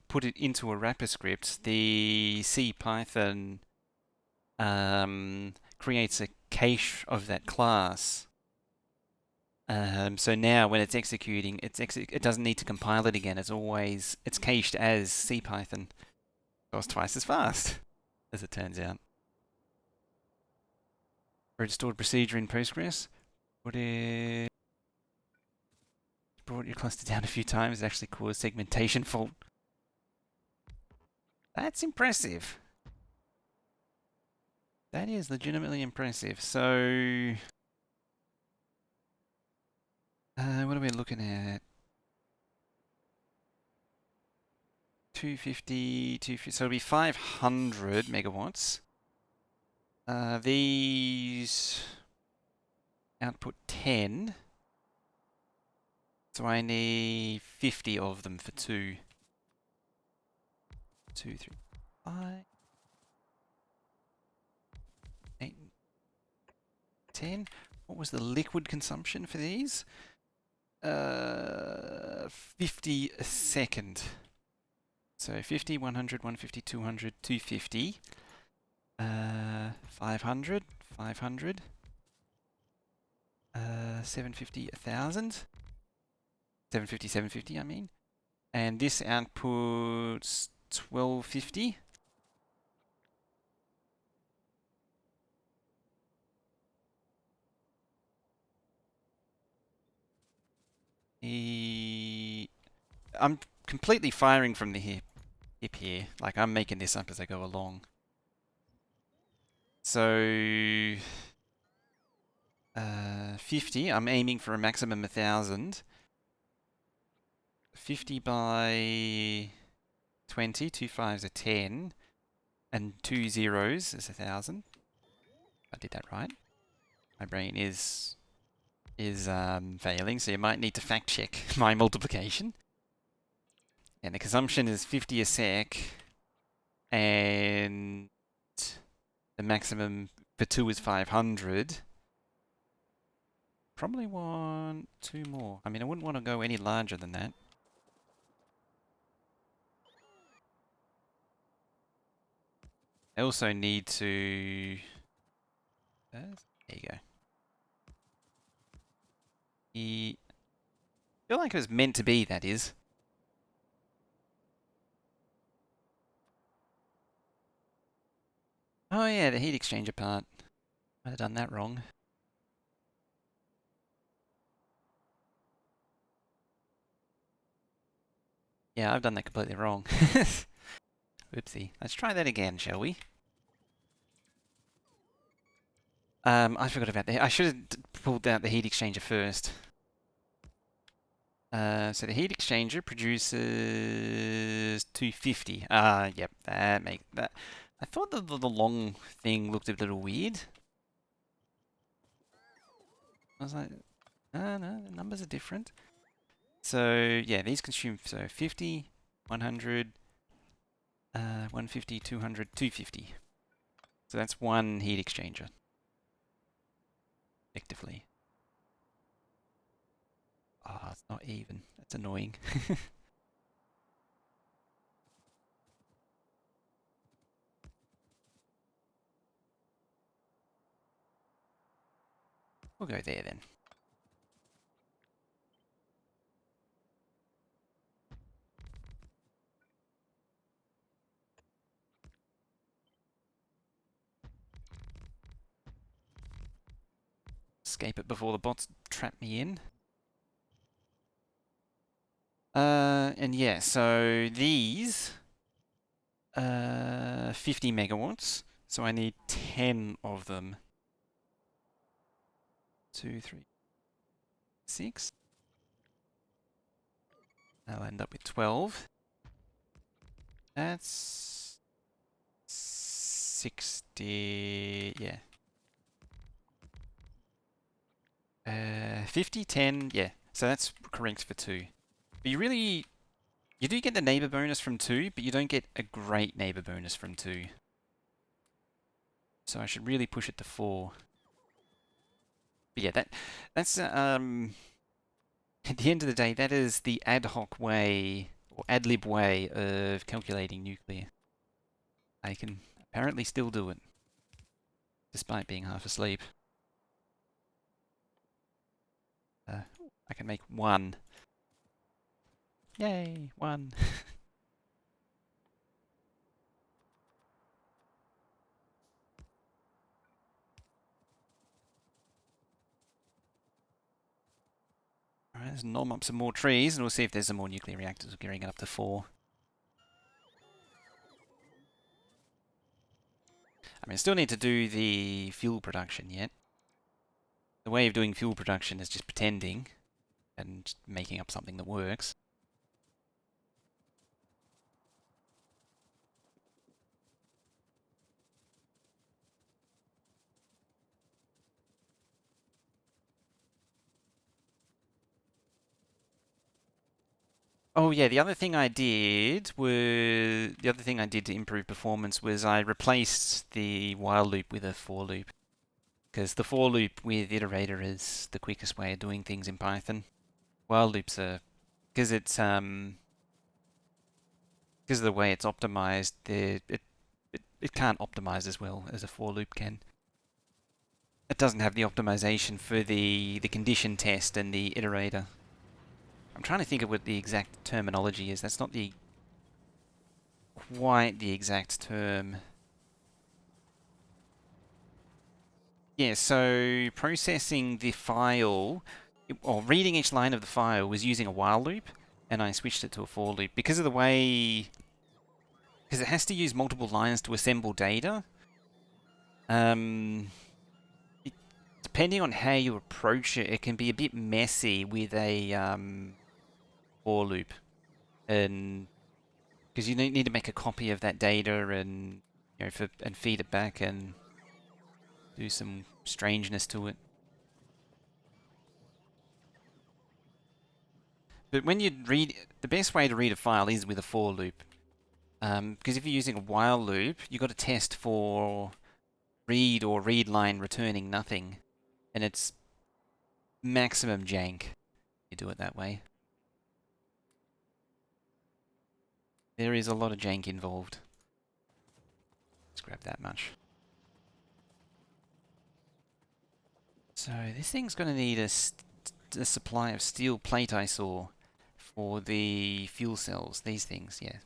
put it into a wrapper script, the C Python creates a cache of that class. So now when it's executing, it doesn't need to compile it again. It's cached as C Python. So it's twice as fast, as it turns out. For a stored procedure in Postgres, brought your cluster down a few times. It actually caused segmentation fault. That's impressive. That is legitimately impressive. So, what are we looking at? 250, so it'll be 500 megawatts. These output 10. So I need 50 of them for 2. 2, 3, 5, 8, 10. What was the liquid consumption for these? 50 a second. So 50, 100, 150, 200, 250. 500, 500. 750, 1000. 750, 750, I mean. And this outputs 1250. I'm completely firing from the hip here. Like, I'm making this up as I go along. So, 50, I'm aiming for a maximum 1000. 50 by 20, 2 5s are 10. and 2 zeros is 1,000. I did that right. My brain is failing, so you might need to fact check my multiplication. And the consumption is 50 a sec, and the maximum for 2 is 500. Probably want 2 more. I mean, I wouldn't want to go any larger than that. I also need to... There you go. I feel like it was meant to be, that is. Oh yeah, the heat exchanger part. Might have done that wrong. Yeah, I've done that completely wrong. Oopsie. Let's try that again, shall we? I forgot about that. I should have pulled out the heat exchanger first. So the heat exchanger produces 250. Yep, that makes that. I thought the long thing looked a little weird. I was like, no, the numbers are different. So yeah, these consume 50, 100, 150, 200, 250. So that's one heat exchanger, effectively. Ah, it's not even. That's annoying. We'll go there then. Escape it before the bots trap me in. And yeah, so these 50 megawatts. So I need 10 of them. 2, 3, 6. I'll end up with 12. That's 60. Yeah. 50, 10. Yeah. So that's correct for 2. But you do get the neighbor bonus from 2, but you don't get a great neighbor bonus from 2. So I should really push it to 4. But yeah, that's at the end of the day, that is the ad hoc way or ad lib way of calculating nuclear. I can apparently still do it, despite being half asleep. I can make 1. Yay, 1. Alright, let's nom up some more trees, and we'll see if there's some more nuclear reactors. We're gearing it up to 4. I mean, I still need to do the fuel production yet. The way of doing fuel production is just pretending and making up something that works. Oh yeah, the other thing I did to improve performance was I replaced the while loop with a for loop. Because the for loop with iterator is the quickest way of doing things in Python. While loops are because because of the way it's optimized, it can't optimize as well as a for loop can. It doesn't have the optimization for the condition test and the iterator. I'm trying to think of what the exact terminology is. That's not quite the exact term. Yeah, so processing the file, or reading each line of the file was using a while loop, and I switched it to a for loop. Because of the way... Because it has to use multiple lines to assemble data, depending on how you approach it, it can be a bit messy with a for loop. And because you need to make a copy of that data, and and feed it back and do some strangeness to it. But when you read, the best way to read a file is with a for loop. Because if you're using a while loop, you've got to test for read or read line returning nothing. And it's maximum jank. You do it that way. There is a lot of jank involved. Let's grab that much. So this thing's going to need a supply of steel plate, I saw, for the fuel cells. These things, yeah.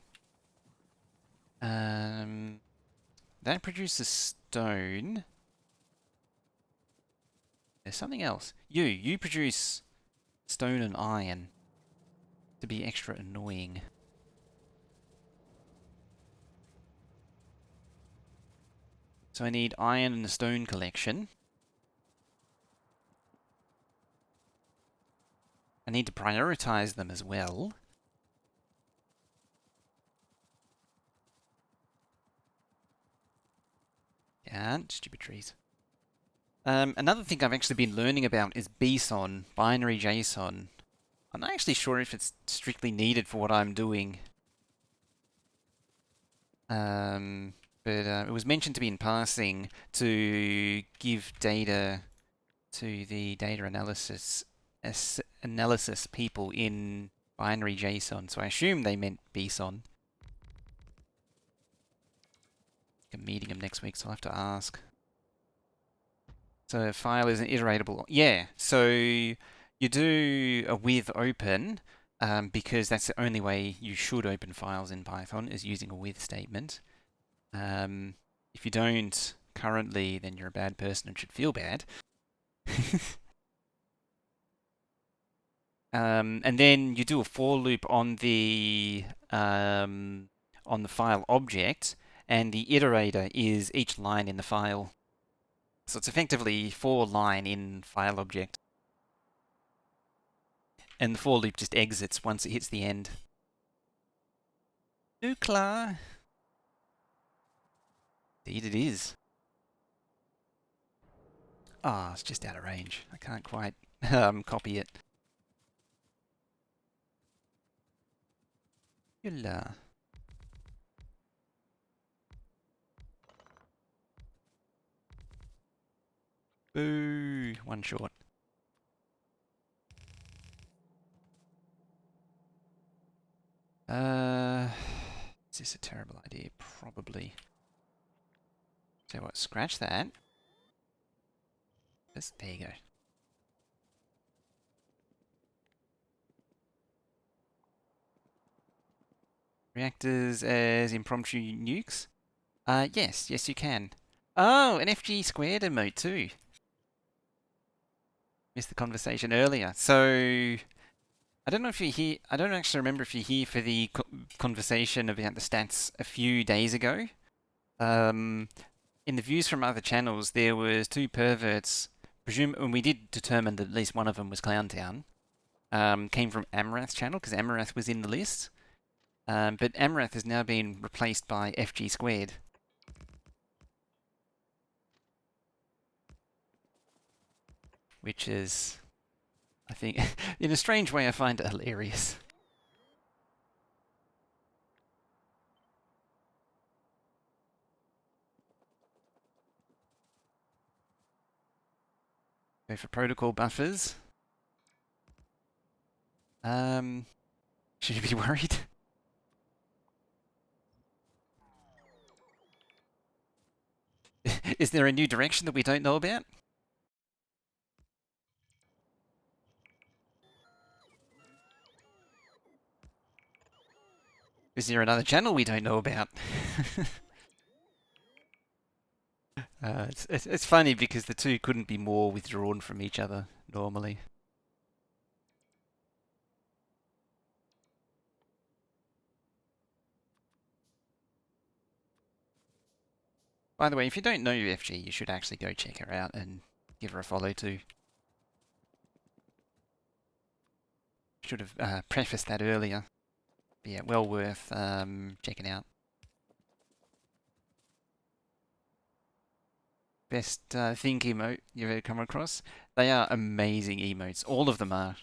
That produces stone. There's something else. You produce stone and iron to be extra annoying. So I need iron and a stone collection. I need to prioritize them as well. And stupid trees. Another thing I've actually been learning about is BSON, binary JSON. I'm not actually sure if it's strictly needed for what I'm doing. But it was mentioned to me in passing to give data to the data analysis people in binary JSON. So I assume they meant BSON. I'm meeting them next week, so I'll have to ask. So a file is an iteratable. Yeah, so you do a with open because that's the only way you should open files in Python is using a with statement. If you don't currently, then you're a bad person and should feel bad. And then you do a for loop on the file object, and the iterator is each line in the file. So it's effectively for line in file object. And the for loop just exits once it hits the end. Nuclear. Indeed it is. Ah, it's just out of range. I can't quite copy it. Nuclear. Boo. One short. Is this a terrible idea? Probably. So what, scratch that. There you go. Reactors as impromptu nukes? Yes you can. Oh, an FG squared emote too. Missed the conversation earlier. So, I don't know if you're here, I don't actually remember if you're here for the conversation about the stats a few days ago. In the views from other channels, there was two perverts, and we did determine that at least one of them was Clowntown, came from Amarath's channel, because Amarath was in the list. But Amarath has now been replaced by FG squared. Which is, I think, in a strange way, I find it hilarious. Go for protocol buffers. Should you be worried? Is there a new direction that we don't know about? Is there another channel we don't know about? It's funny because the two couldn't be more withdrawn from each other normally. By the way, if you don't know FG, you should actually go check her out and give her a follow too. Should have prefaced that earlier. But yeah, well worth checking out. best think emote you've ever come across. They are amazing emotes. All of them are.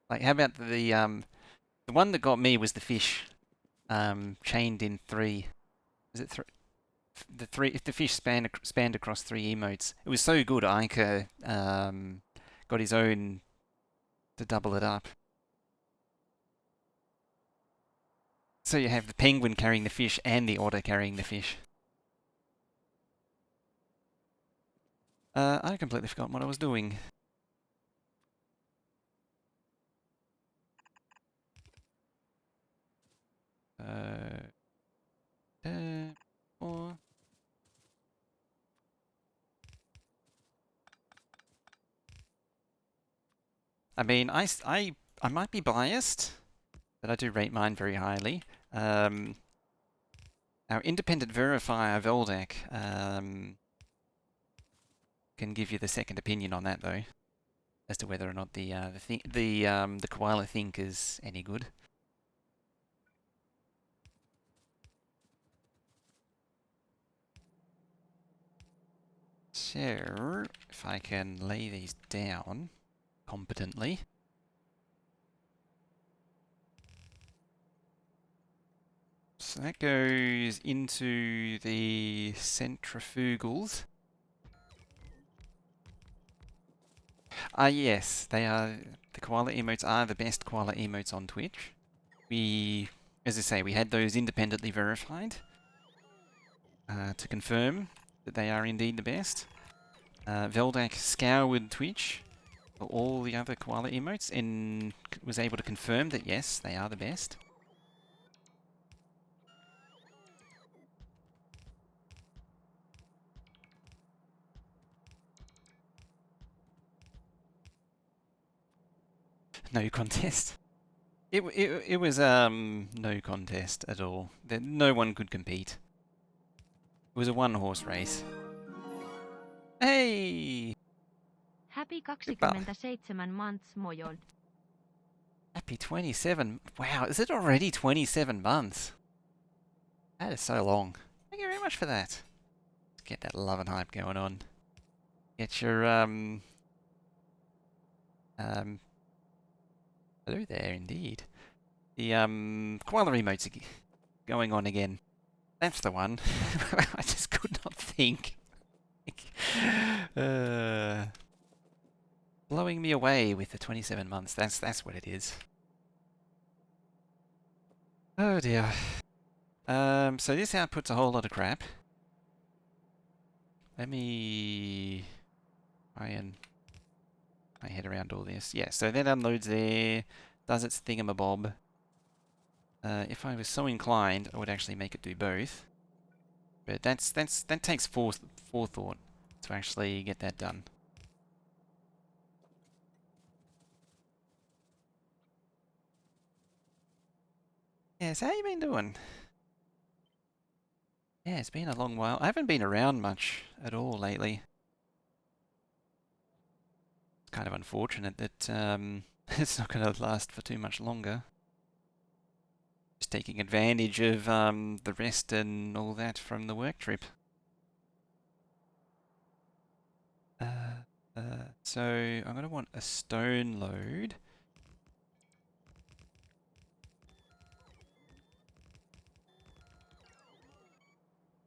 Like, how about the one that got me was the fish, chained in three. Is it three? The three, if the fish spanned across three emotes, it was so good. Ica got his own to double it up. So you have the penguin carrying the fish and the otter carrying the fish. I completely forgot what I was doing. Uh, or I mean, I might be biased, but I do rate mine very highly. Our independent verifier Veldak can give you the second opinion on that though, as to whether or not the koala think is any good. So if I can lay these down competently. So that goes into the centrifugals. Yes, they are. The koala emotes are the best koala emotes on Twitch. As I say, we had those independently verified to confirm that they are indeed the best. Veldak scoured Twitch for all the other koala emotes and was able to confirm that yes, they are the best. No contest. It was no contest at all. No one could compete. It was a one-horse race. Hey! Happy Goodbye. 27 months, mojod. Happy 27. Wow, is it already 27 months? That is so long. Thank you very much for that. Let's get that love and hype going on. Get your, hello there, indeed. The, koala emotes going on again. That's the one. I just could not think. Blowing me away with the 27 months. That's what it is. Oh dear. So this outputs a whole lot of crap. Let me try and my head around all this. Yeah, so that unloads there, does its thingamabob. If I was so inclined, I would actually make it do both. But that takes forethought to actually get that done. Yeah, so how you been doing? Yeah, it's been a long while. I haven't been around much at all lately. It's kind of unfortunate that it's not going to last for too much longer. Just taking advantage of the rest and all that from the work trip. So I'm going to want a stone load.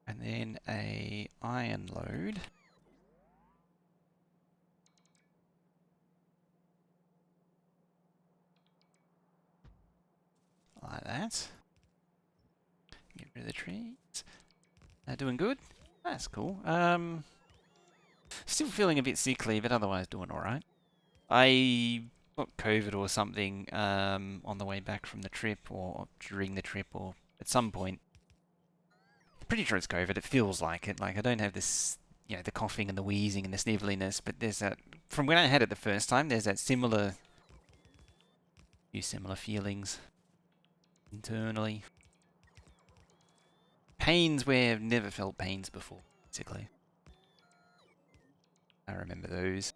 And then a iron load. Like that. Get rid of the trees. Doing good? That's cool. Still feeling a bit sickly, but otherwise doing alright. I got COVID or something on the way back from the trip, or during the trip, or at some point. Pretty sure it's COVID. It feels like it. Like I don't have this, the coughing and the wheezing and the sniveliness, but there's that. From when I had it the first time, there's that similar feelings internally. Pains where I've never felt pains before, basically. I remember those.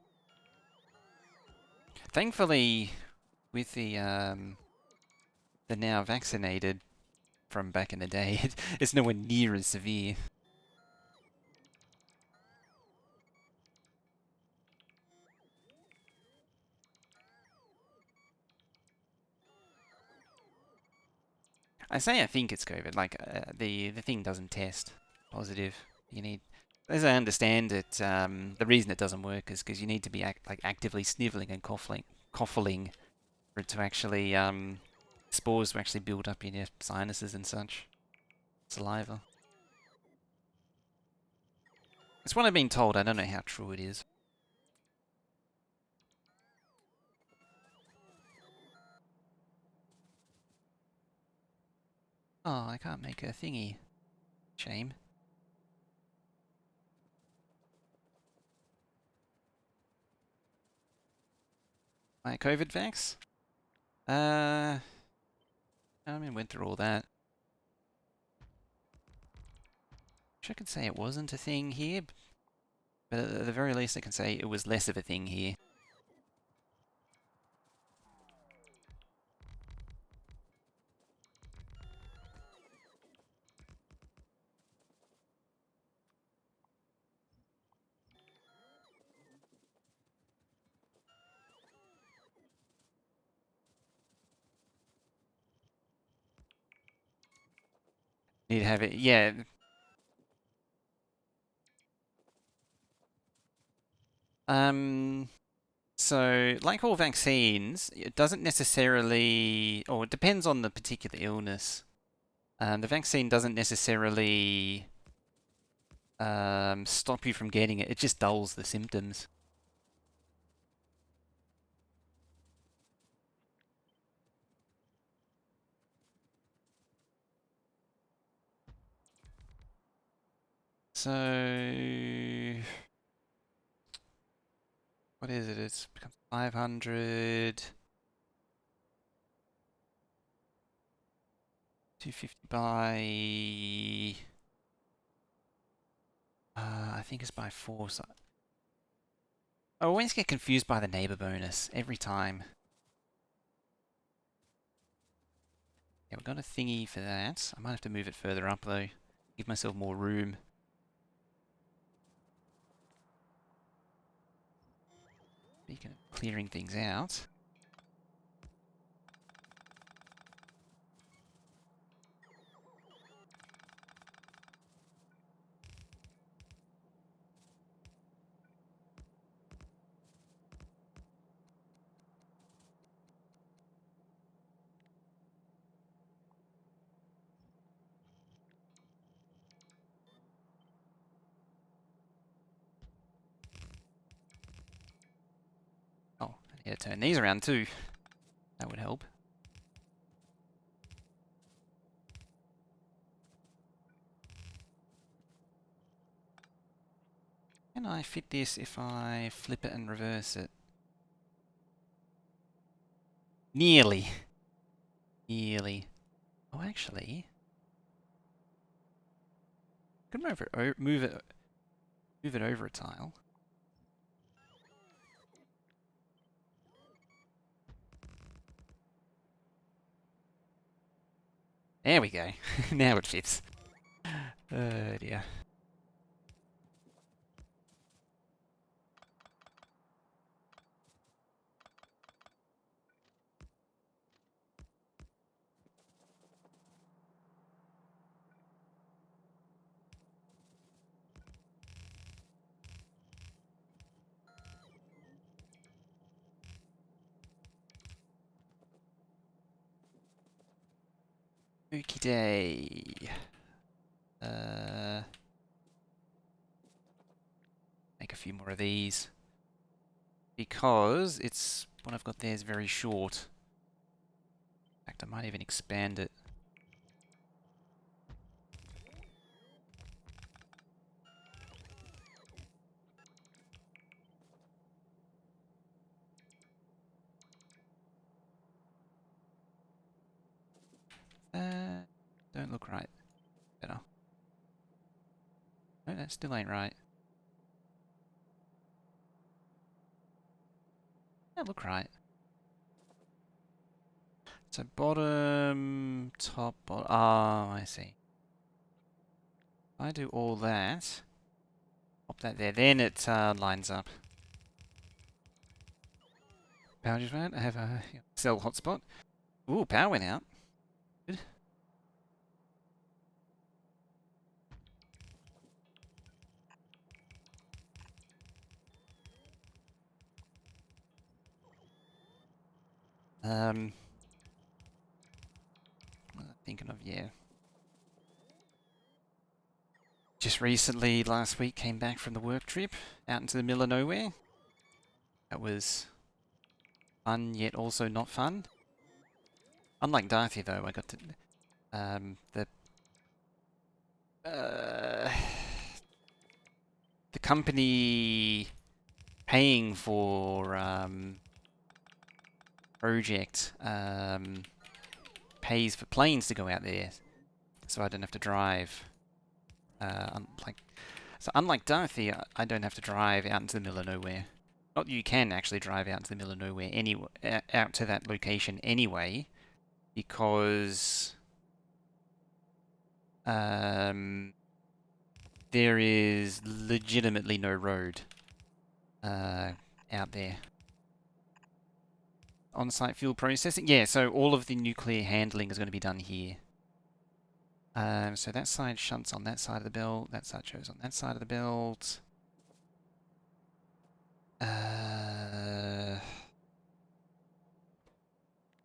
Thankfully, with the now vaccinated, from back in the day. It's nowhere near as severe. I say I think it's COVID. Like the thing doesn't test positive. You need, as I understand it, the reason it doesn't work is because you need to be actively sniveling and coughing for it to actually spores to actually build up in your sinuses and such. Saliva. It's what I've been told. I don't know how true it is. Oh, I can't make a thingy. Shame. My COVID vax? I mean, went through all that. Wish I could say it wasn't a thing here, but at the very least I can say it was less of a thing here. Need to have it, yeah. Um, so, like all vaccines, it doesn't necessarily, or it depends on the particular illness. The vaccine doesn't necessarily stop you from getting it, it just dulls the symptoms. So, what is it? It's become 500, 250 by, I think it's by 4. So I always get confused by the neighbor bonus every time. Yeah, we've got a thingy for that. I might have to move it further up though. Give myself more room. Speaking of clearing things out. Oh, I need to turn these around too. That would help. Can I fit this if I flip it and reverse it? Nearly. Nearly. Oh, actually, I could move it over a tile. There we go. Now it fits. Oh dear. Okie day. Make a few more of these. Because it's what I've got there is very short. In fact, I might even expand it. Don't look right. Better. No, that still ain't right. That look right. So bottom, top, bottom. Oh, I see. If I do all that, pop that there, then it lines up. Power just went. I have a cell hotspot. Ooh, power went out. Good. What was I thinking of? Yeah. Just recently, last week, came back from the work trip out into the middle of nowhere. That was fun, yet also not fun. Unlike Darthy, though, I got to uh, the company paying for project pays for planes to go out there, so I don't have to drive. Unlike Dorothy, I don't have to drive out into the middle of nowhere. Not that you can actually drive out into the middle of nowhere anyway, out to that location anyway, because there is legitimately no road out there. On-site fuel processing? Yeah, so all of the nuclear handling is going to be done here. So that side shunts on that side of the belt, that side shows on that side of the belt.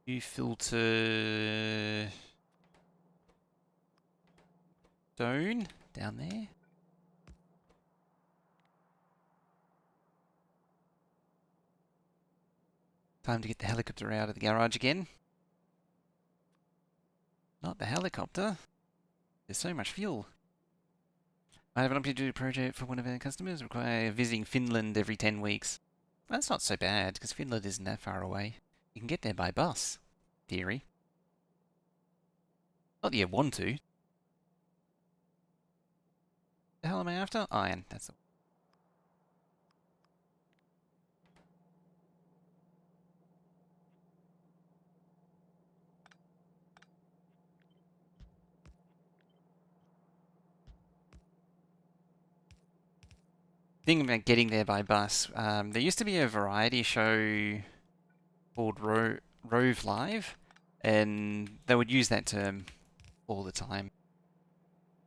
You filter stone down there. Time to get the helicopter out of the garage again. Not the helicopter. There's so much fuel. I have an option to do a project for one of our customers. Require visiting Finland every 10 weeks. That's not so bad, because Finland isn't that far away. You can get there by bus, theory. Not that you want to. The hell am I after? Iron. That's the thing about getting there by bus. There used to be a variety show called Rove Live, and they would use that term all the time.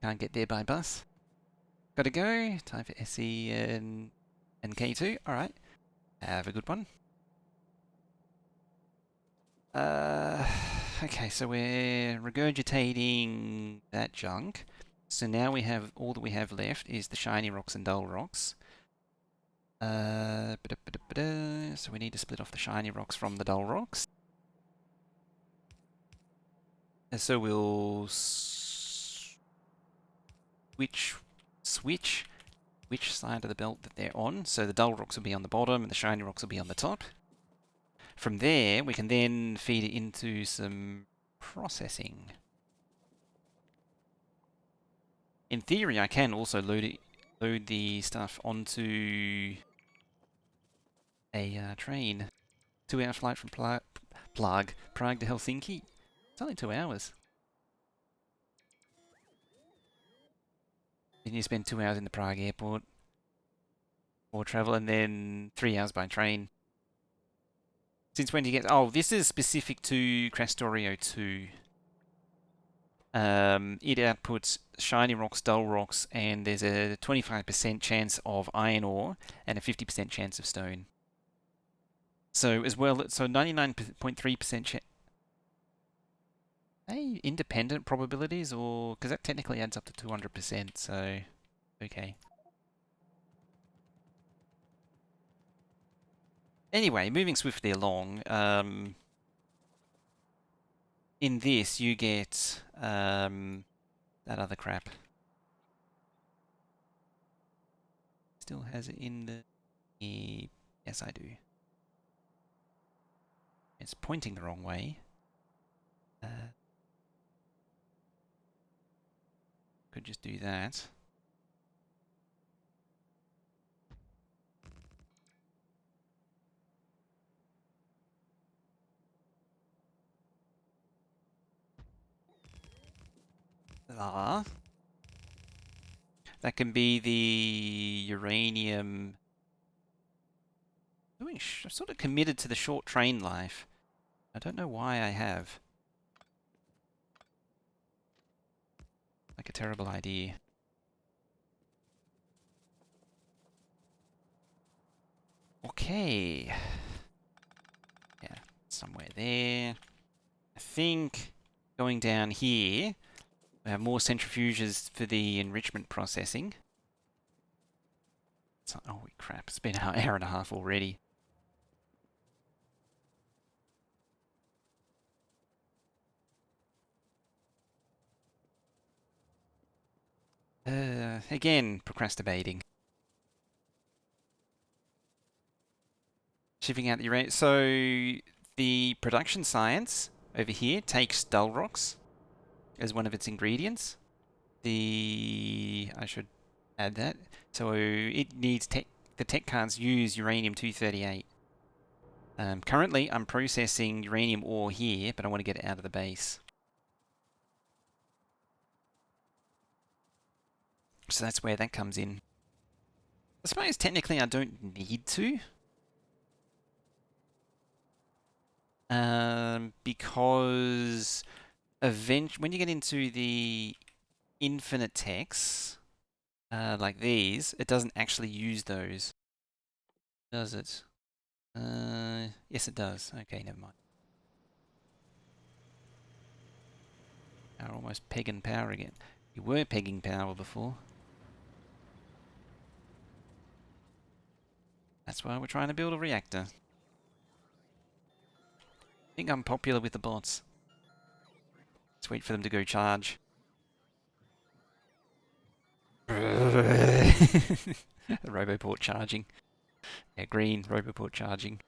Can't get there by bus. Gotta go. Time for SE and K2. Alright. Have a good one. Uh, okay, so we're regurgitating that junk. So now we have, all that we have left is the shiny rocks and dull rocks. So we need to split off the shiny rocks from the dull rocks. And so we'll switch which side of the belt that they're on. So the dull rocks will be on the bottom and the shiny rocks will be on the top. From there, we can then feed it into some processing. In theory, I can also load the stuff onto a train. 2-hour flight from Prague to Helsinki. It's only 2 hours. Then you spend 2 hours in the Prague airport or travel, and then 3 hours by train. Since when do you get? Oh, this is specific to Factorio 2. It outputs shiny rocks, dull rocks, and there's a 25% chance of iron ore and a 50% chance of stone. So as well, so 99.3% chance. Hey, independent probabilities, or because that technically adds up to 200%. So okay. Anyway, moving swiftly along. In this, you get that other crap. Still has it in the... Yes, I do. It's pointing the wrong way. Could just do that. Ah. That can be the uranium. I've sort of committed to the short train life. I don't know why I have. Like a terrible idea. Okay. Yeah, somewhere there. I think going down here, we have more centrifuges for the enrichment processing. So, oh crap, it's been an hour and a half already. Again, procrastinating. Shipping out the uranium. So the production science over here takes dull rocks as one of its ingredients. I should add that. So it needs the tech cards use uranium-238. Currently, I'm processing uranium ore here, but I want to get it out of the base. So that's where that comes in. I suppose technically I don't need to. Because when you get into the infinite techs, like these, it doesn't actually use those, does it? Yes, it does. Okay, never mind. Are almost pegging power again. You were pegging power before. That's why we're trying to build a reactor. I think I'm popular with the bots. Let's wait for them to go charge. Roboport charging. Yeah, green, Roboport charging.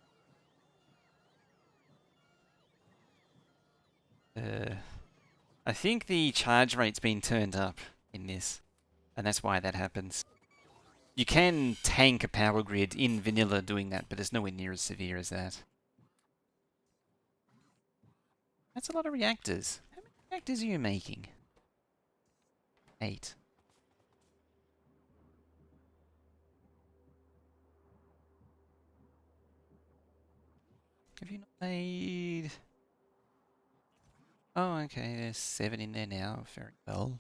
I think the charge rate's been turned up in this, and that's why that happens. You can tank a power grid in vanilla doing that, but it's nowhere near as severe as that. That's a lot of reactors. How many reactors are you making? 8. Have you not made... Oh, okay, there's 7 in there now. Very well.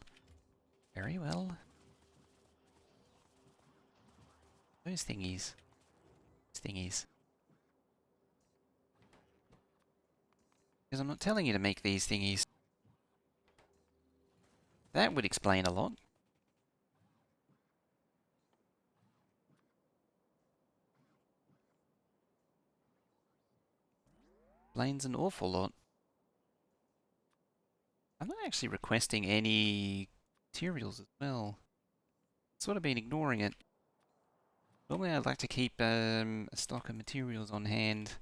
Very well. Those thingies. Those thingies. Because I'm not telling you to make these thingies. That would explain a lot. Explains an awful lot. I'm not actually requesting any materials as well. Sort of been ignoring it. Normally I'd like to keep a stock of materials on hand.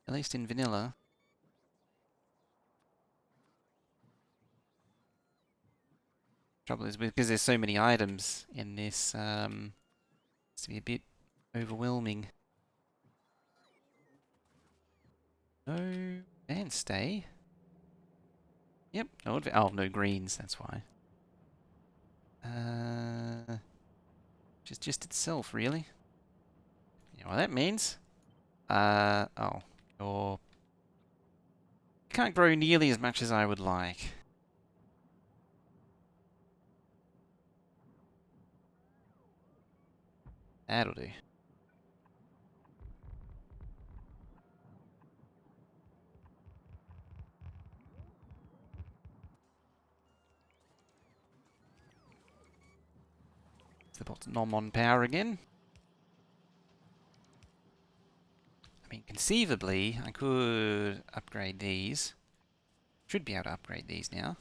At least in vanilla. Trouble is because there's so many items in this, it's to be a bit overwhelming. No and stay. Yep. No, oh, no greens. That's why. Just itself, really. You know what that means? Oh, you can't grow nearly as much as I would like. That'll do. The bot's nom on power again. I mean, conceivably, I could upgrade these. Should be able to upgrade these now.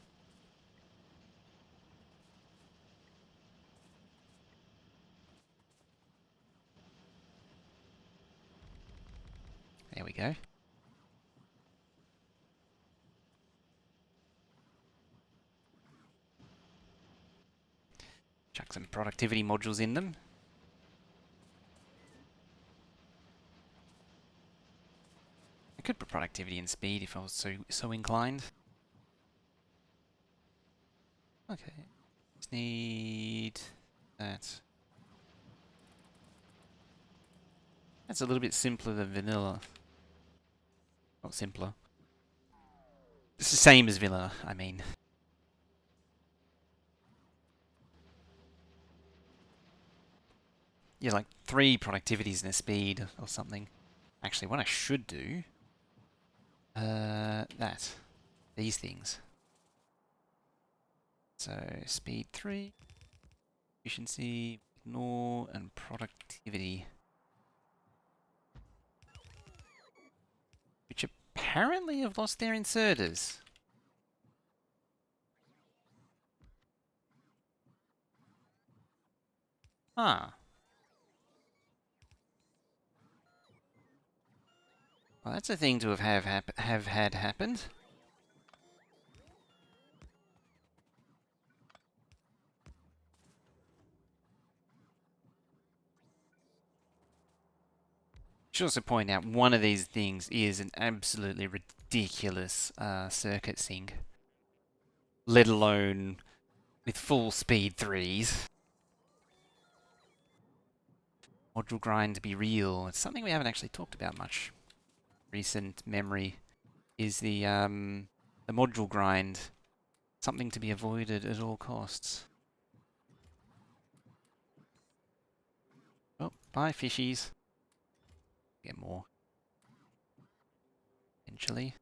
There we go. Chuck some productivity modules in them. could put productivity and speed if I was so inclined. Okay. Just need that. That's a little bit simpler than vanilla. Not simpler. It's the same as vanilla, I mean. Yeah, like 3 productivities and a speed or something. Actually, what I should do... that. These things. So, speed 3, efficiency, ignore, and productivity. Which apparently have lost their inserters. Huh. Well, that's a thing to have had happened. Should also point out one of these things is an absolutely ridiculous circuit sync, let alone with full speed 3s. Module grind to be real. It's something we haven't actually talked about much. Recent memory is the module grind. Something to be avoided at all costs. Oh, bye fishies. Get more. Eventually.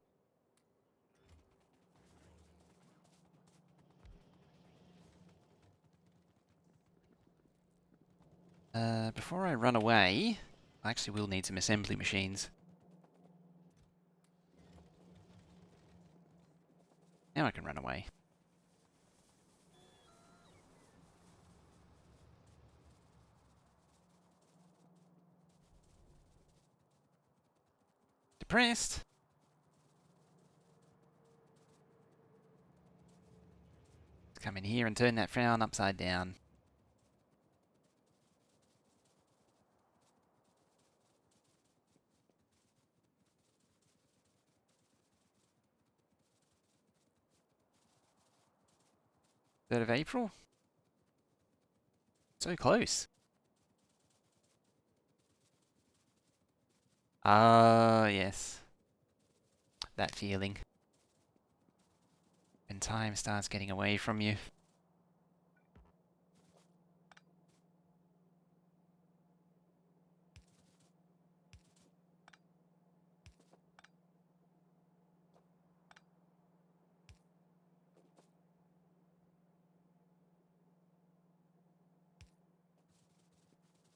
Before I run away, I actually will need some assembly machines. Now I can run away. Depressed. Let's come in here and turn that frown upside down. Third of April? So close. Ah, yes. That feeling. When time starts getting away from you.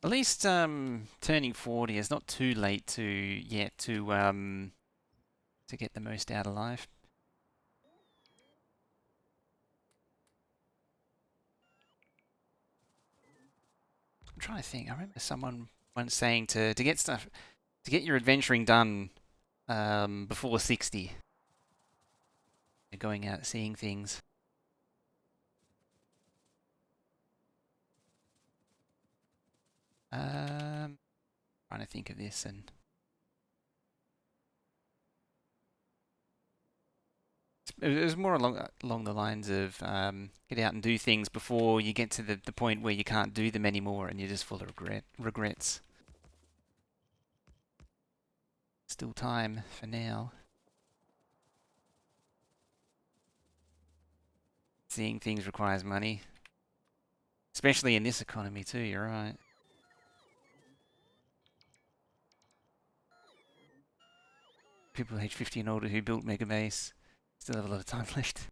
At least turning 40 is not too late to get the most out of life. I'm trying to think. I remember someone once saying to get your adventuring done before 60. Going out seeing things. Trying to think of this and it was more along the lines of get out and do things before you get to the point where you can't do them anymore and you're just full of regrets. Still time for now. Seeing things requires money. Especially in this economy too, you're right. People age 50 and older who built Megabase still have a lot of time left.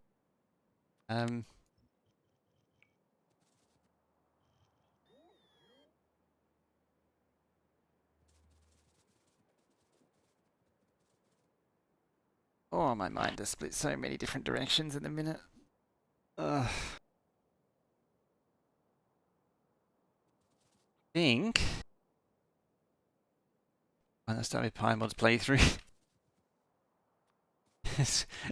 Oh, my mind has split so many different directions in a minute. Ugh. Think when I started PyMod's playthrough.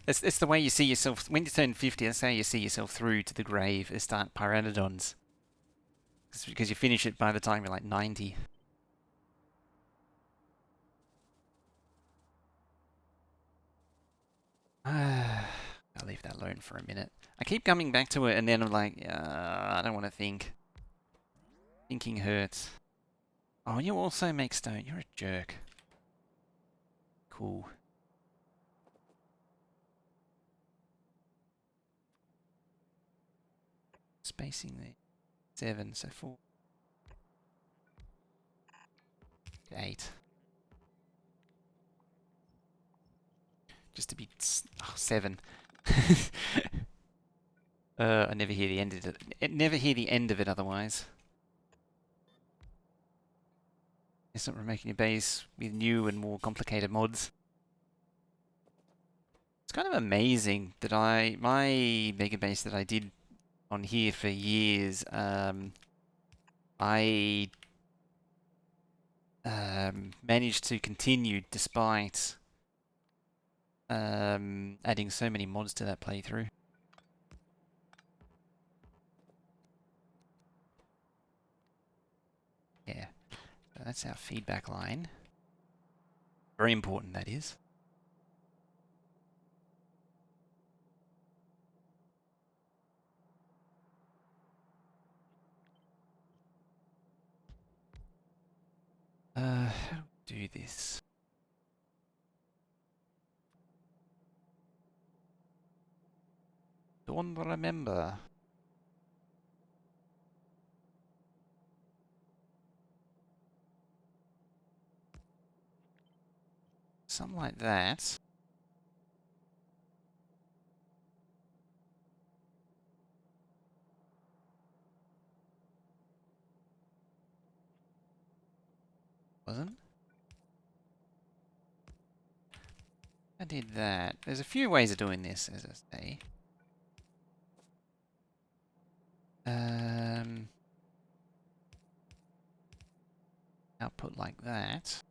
it's the way you see yourself when you turn 50. That's how you see yourself through to the grave. Is start pteranodons. It's because you finish it by the time you're like 90. I'll leave that alone for a minute. I keep coming back to it and then I'm like, I don't want to think. Thinking hurts. Oh, you also make stone. You're a jerk. Cool. Spacing there. 7, so 4, 8. Just to be 7. I never hear the end of it. Never hear the end of it otherwise. It's not making your base with new and more complicated mods. It's kind of amazing that my Megabase that I did on here for years, I managed to continue despite adding so many mods to that playthrough. Yeah, so that's our feedback line. Very important, that is. How do we do this? Don't remember. Something like that. Wasn't? I did that. There's a few ways of doing this, as I say. Output like that.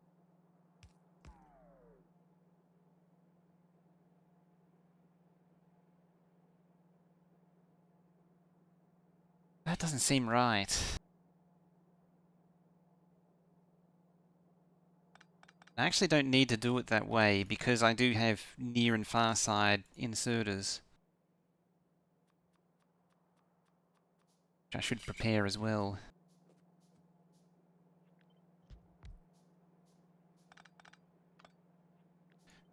That doesn't seem right. I actually don't need to do it that way because I do have near and far side inserters, which I should prepare as well.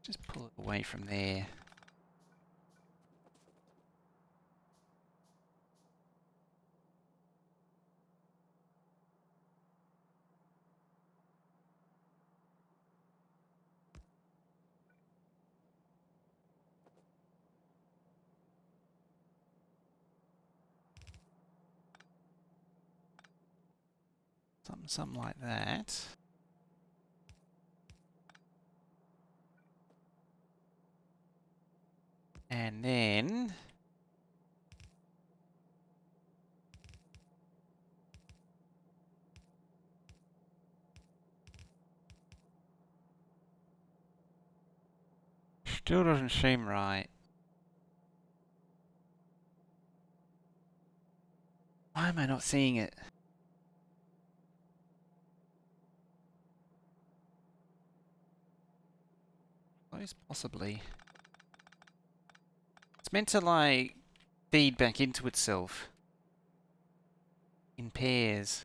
Just pull it away from there. Something like that. And then still doesn't seem right. Why am I not seeing it? Suppose possibly. It's meant to like feed back into itself in pairs.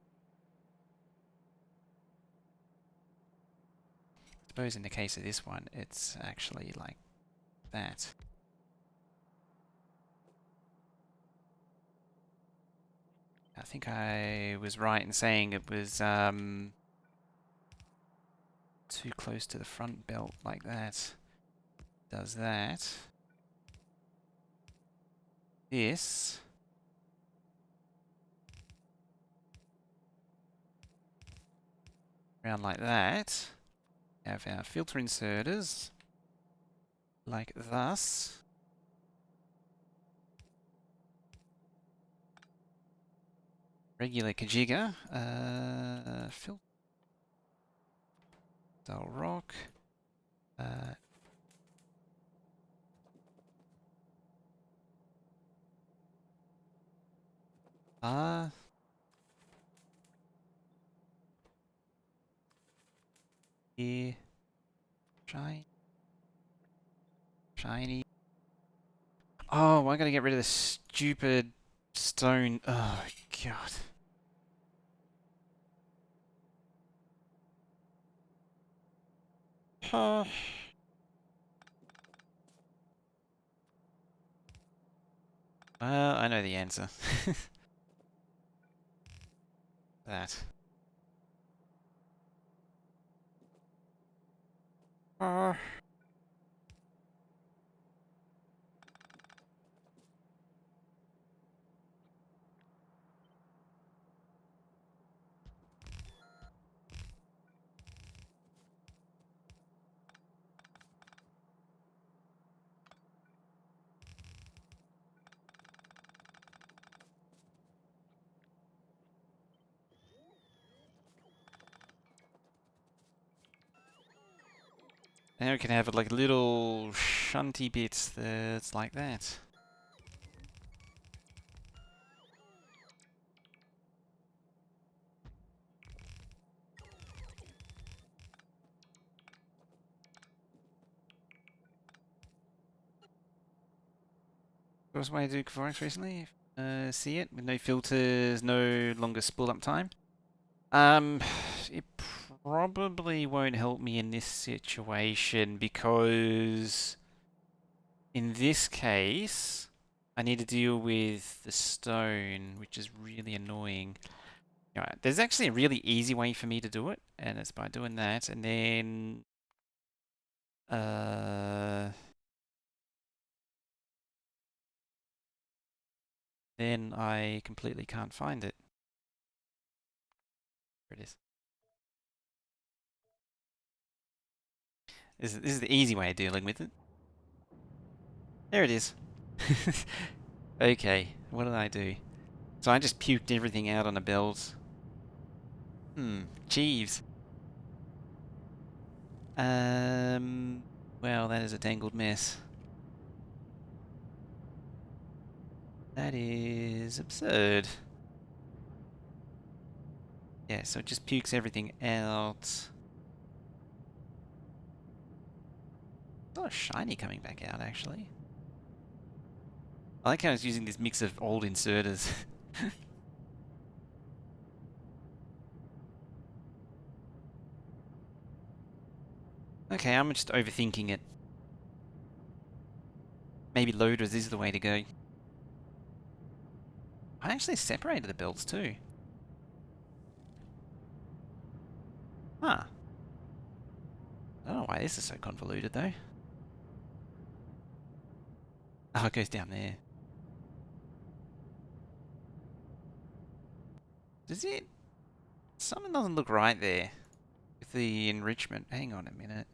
I suppose in the case of this one, it's actually like that. I think I was right in saying it was too close to the front belt like that. Does that. This. Around like that. Have our filter inserters. Like thus. Regular Kajiga. Filter. Dull rock. Ah. Here. Shiny. Shiny. Oh, I gotta get rid of this stupid stone. Oh, God. Oh. Well, I know the answer. That. Oh. Now we can have like little shunty bits that's like that. What was my do Forex recently? See it with no filters, no longer spool up time. Um, it probably won't help me in this situation because in this case, I need to deal with the stone, which is really annoying. Alright, there's actually a really easy way for me to do it, and it's by doing that, and uh, then I completely can't find it. There it is. This is the easy way of dealing with it. There it is. Okay, what did I do? So I just puked everything out on a belt. Jeeves. Um, well, that is a tangled mess. That is absurd. Yeah, so it just pukes everything out. There's a lot of shiny coming back out, actually. I like how it's using this mix of old inserters. Okay, I'm just overthinking it. Maybe loaders is the way to go. I actually separated the belts too. Huh. I don't know why this is so convoluted though. Oh, it goes down there. Does it? Something doesn't look right there with the enrichment. Hang on a minute.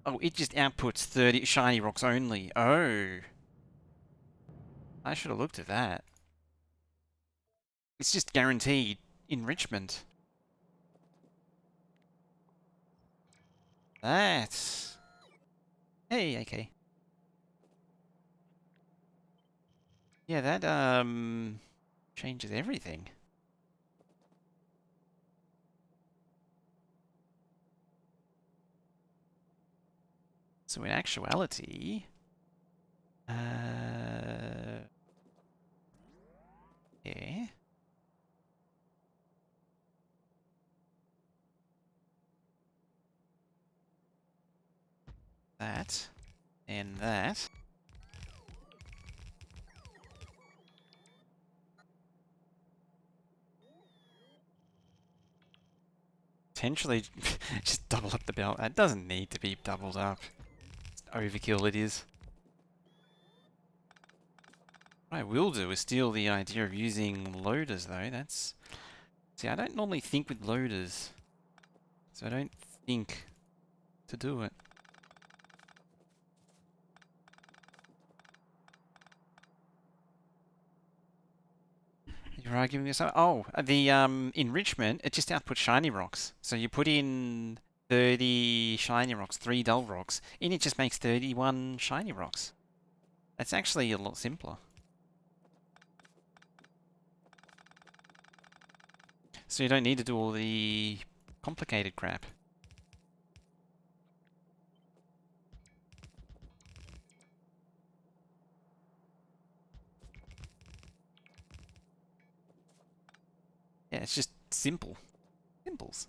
Oh, it just outputs 30 shiny rocks only. Oh. I should have looked at that. It's just guaranteed enrichment. That's... Hey, okay. Yeah, that, changes everything. So in actuality... Yeah. That. And that. Potentially just double up the belt. That doesn't need to be doubled up. Overkill it is. What I will do is steal the idea of using loaders though. That's... See, I don't normally think with loaders. So I don't think to do it. You're arguing yourself? Oh, the enrichment, it just outputs shiny rocks. So you put in 30 shiny rocks, 3 dull rocks, and it just makes 31 shiny rocks. That's actually a lot simpler. So you don't need to do all the complicated crap. It's just simple. Simples.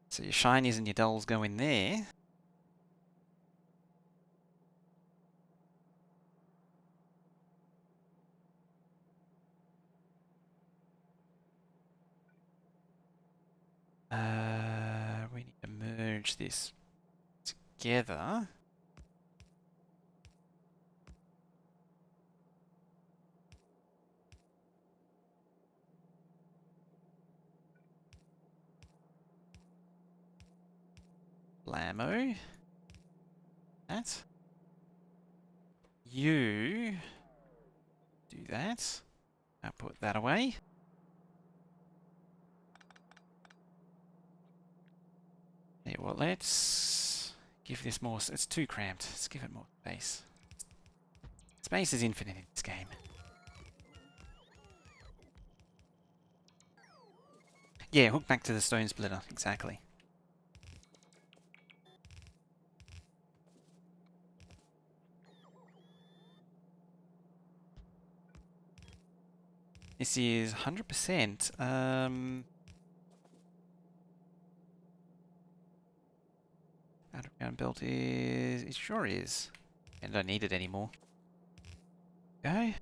So your shinies and your dulls go in there. We need to merge this together. Blammo. That. You do that. Now put that away. Yeah, well, let's give this more. It's too cramped. Let's give it more space. Space is infinite in this game. Yeah, hook back to the stone splitter. Exactly. This is 100%. Underground belt is... It sure is. And I don't need it anymore. Okay.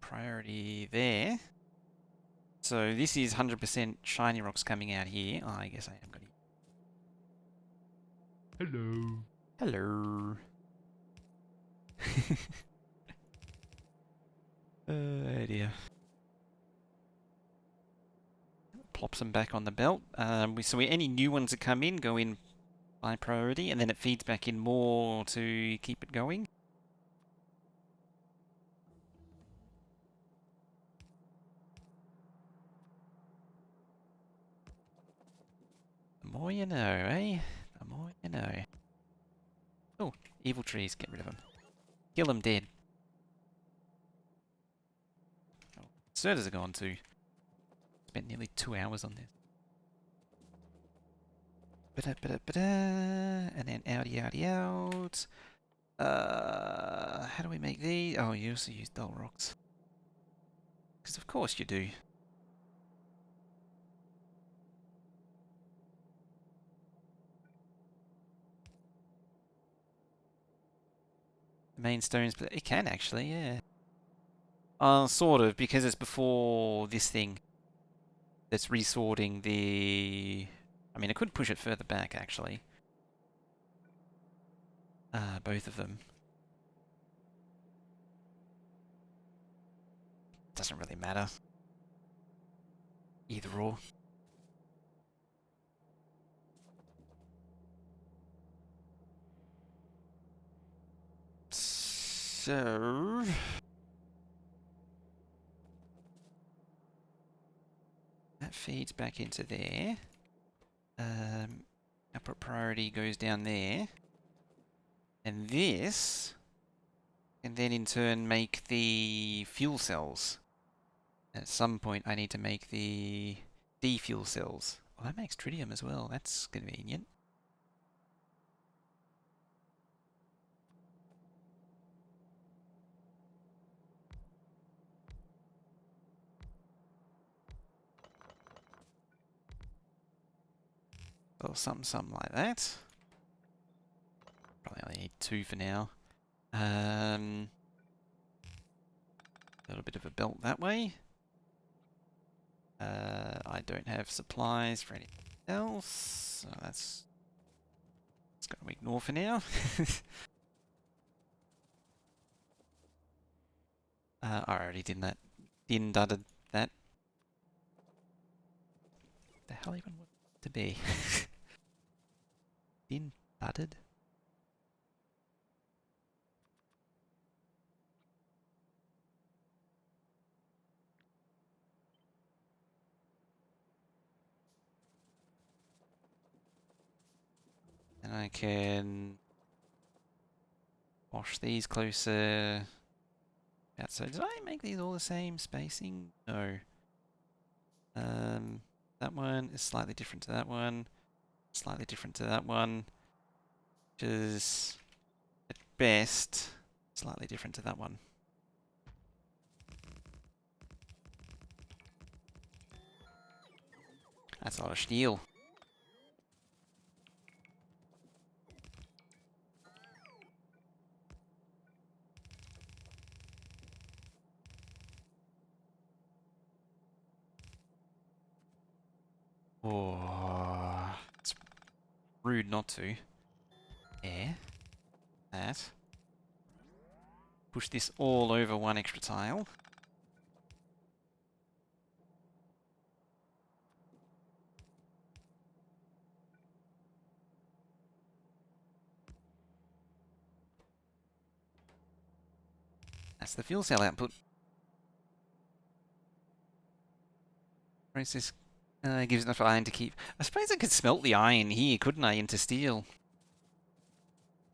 Priority there. So this is 100% shiny rocks coming out here. Oh, I guess I am going to... Hello. Hello. Oh dear. Plops them back on the belt. So any new ones that come in go in by priority, and then it feeds back in more to keep it going. The more you know, eh? The more you know. Oh, evil trees, get rid of them. Kill them dead. Oh, Serters are gone too. Spent nearly 2 hours on this. And then outy outy out. How do we make these? Oh, you also use dull rocks. Because of course you do. The main stones, but it can actually, yeah. Sort of, because it's before this thing that's resorting the... I mean, I could push it further back, actually. Both of them. Doesn't really matter. Either or. So... That feeds back into there. Output priority goes down there. And this can then in turn make the fuel cells. At some point I need to make the D-fuel cells. Well, that makes tritium as well. That's convenient. Or something like that. Probably only need 2 for now. A little bit of a belt that way. I don't have supplies for anything else, so that's going to ignore for now. I already did that. Dudded that. The hell even was it to be? Dudded? And I can wash these closer out. So did I make these all the same spacing? No. That one is slightly different to that one. Slightly different to that one. Which is, at best, slightly different to that one. That's a lot of steel. Oh, it's rude not to. Yeah, that. Push this all over one extra tile. That's the fuel cell output. Process gives enough iron to keep. I suppose I could smelt the iron here, couldn't I, into steel?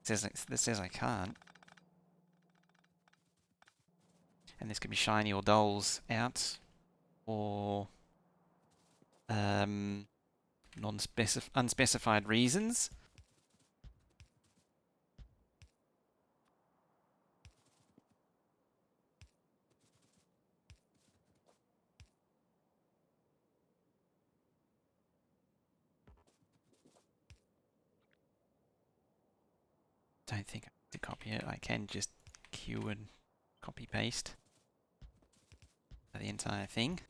It says I can't. And this could be shiny or dulls out, or unspecified reasons. Don't think I have to copy it. I can just queue and copy paste the entire thing.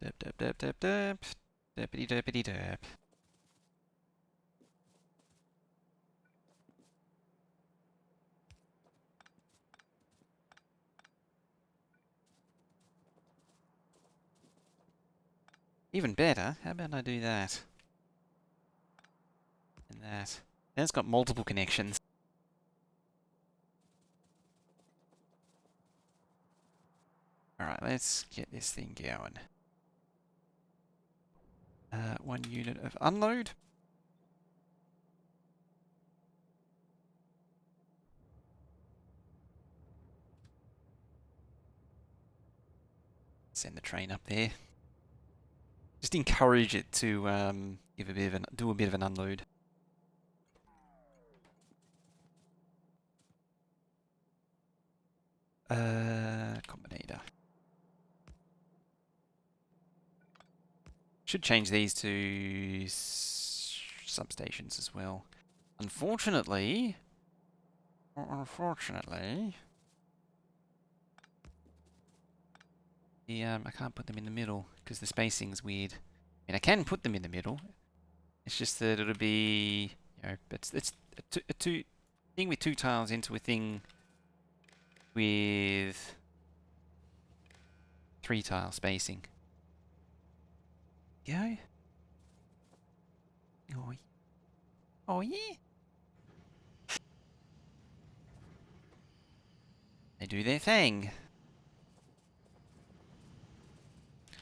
Derp derp derp derp derp. Derpity derpity derp. Even better, how about I do that? And that. Then it's got multiple connections. Alright, let's get this thing going. 1 unit of unload. Send the train up there. Just encourage it to give a bit of do a bit of an unload. Combinator. Should change these to substations as well. Unfortunately, I can't put them in the middle because the spacing's weird. I mean, I can put them in the middle. It's just that it'll be, it's a thing with 2 tiles into a thing with 3 tile spacing. Go. Oh, oh yeah. They do their thing.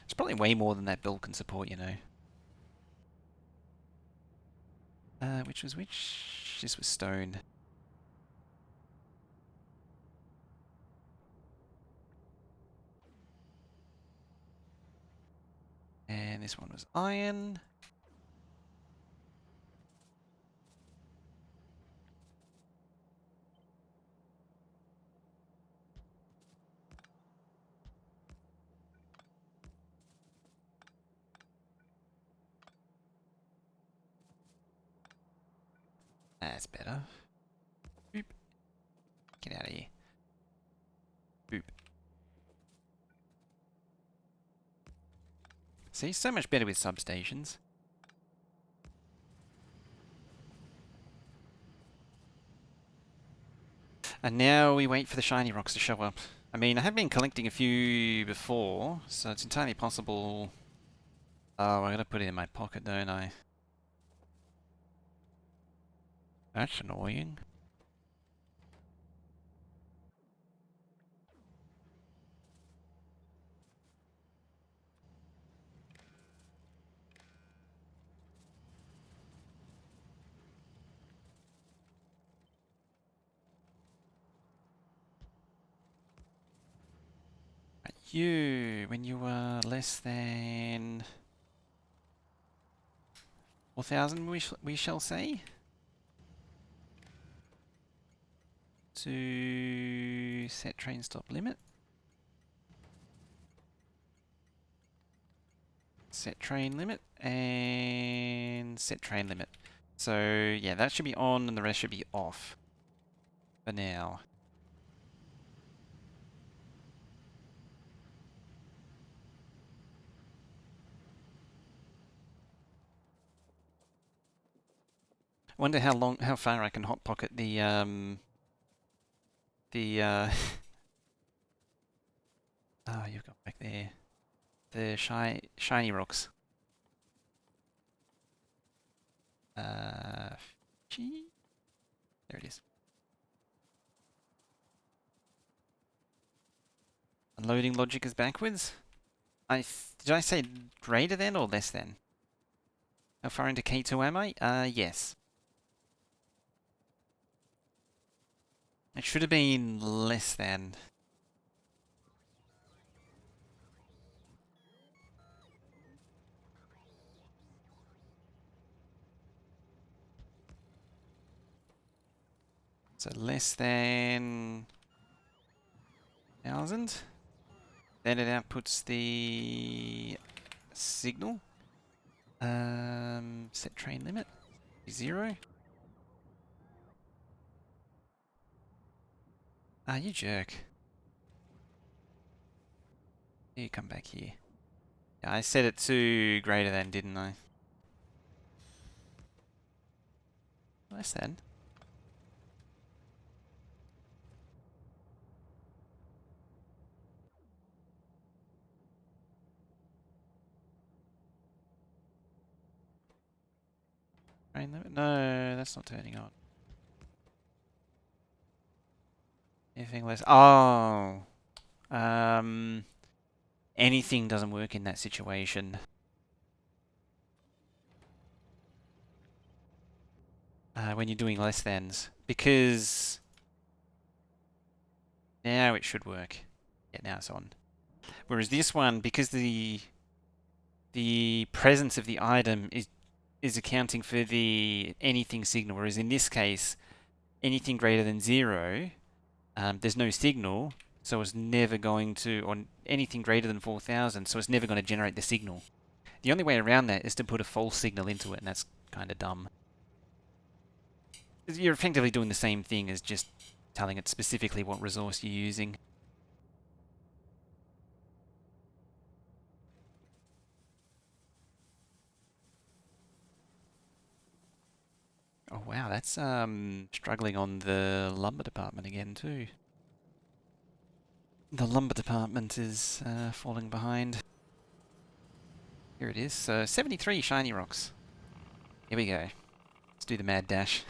It's probably way more than that build can support, Which was which? This was stone. And this one was iron. That's better. Boop. Get out of here. Boop. See, so much better with substations. And now we wait for the shiny rocks to show up. I mean, I have been collecting a few before, so it's entirely possible... Oh, I gotta put it in my pocket, don't I? That's annoying. when you are less than 4,000, we shall say, to set train stop limit. Set train limit and set train limit. So yeah, that should be on and the rest should be off for now. I wonder how far I can hot pocket the oh, you've got back there the shiny rocks. Uh, there it is. Unloading logic is backwards. Did I say greater than or less than? How far into K2 am I? Yes. It should have been less than. So less than 1,000. Then it outputs the signal. Set train limit. 0. Ah, you jerk. You come back here. Yeah, I set it to greater than, didn't I? Less than. Train limit? No, that's not turning on. Anything less? Oh. Anything doesn't work in that situation. When you're doing less thans. Because now it should work. Yeah, now it's on. Whereas this one, because the presence of the item is accounting for the anything signal, whereas in this case, anything greater than 0, there's no signal, so it's never going to, or anything greater than 4,000, so it's never going to generate the signal. The only way around that is to put a false signal into it, and that's kind of dumb. You're effectively doing the same thing as just telling it specifically what resource you're using. Oh wow, that's struggling on the lumber department again too. The lumber department is falling behind. Here it is. 73 shiny rocks. Here we go. Let's do the mad dash.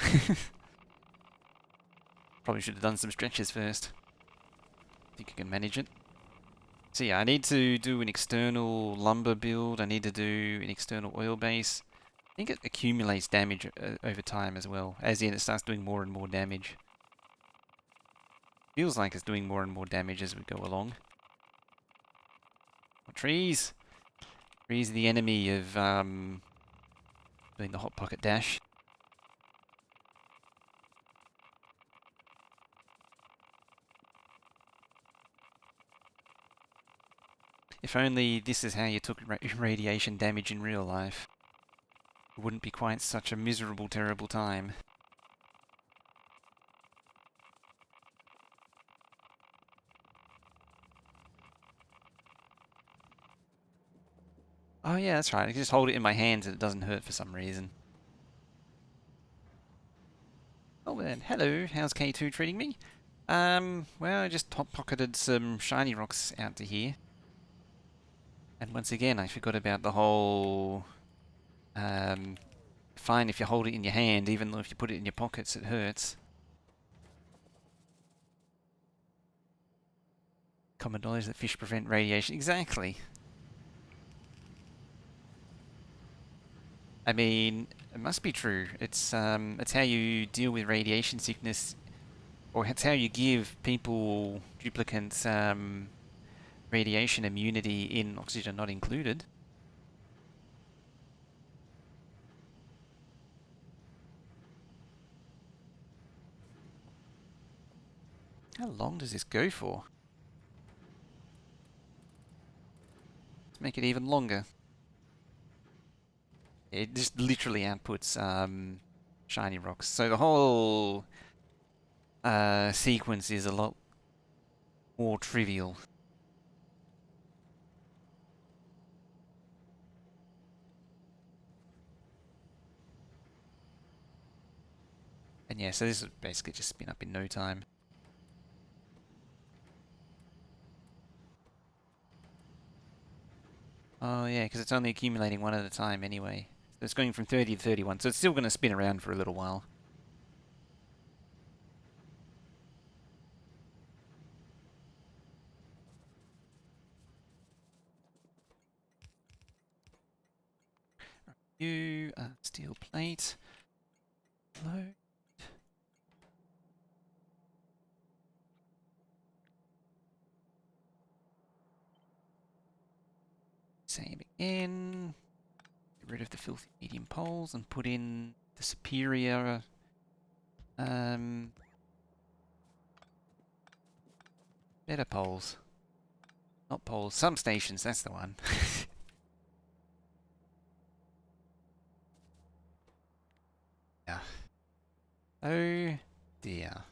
Probably should have done some stretches first. Think I can manage it. So yeah, I need to do an external lumber build. I need to do an external oil base. I think it accumulates damage over time as well. As in, it starts doing more and more damage. Feels like it's doing more and more damage as we go along. Oh, trees! Trees are the enemy of doing the hot pocket dash. If only this is how you took radiation damage in real life. It wouldn't be quite such a miserable, terrible time. Oh yeah, that's right. I can just hold it in my hands and it doesn't hurt for some reason. Oh then, hello. How's K2 treating me? Well, I just pocketed some shiny rocks out to here. And once again, I forgot about the whole... fine if you hold it in your hand, even though if you put it in your pockets, it hurts. Common knowledge that fish prevent radiation. Exactly. I mean, it must be true. It's how you deal with radiation sickness, or it's how you give people, duplicants, radiation immunity in oxygen not included. How long does this go for? Let's make it even longer. It just literally outputs shiny rocks. So the whole sequence is a lot more trivial. And yeah, so this is basically just spin up in no time. Oh yeah, because it's only accumulating one at a time anyway. So it's going from 30 to 31, so it's still going to spin around for a little while. You steel plate. Load. Same again. Get rid of the filthy medium poles and put in the superior better poles. Not poles, some stations, that's the one. Yeah. Oh dear.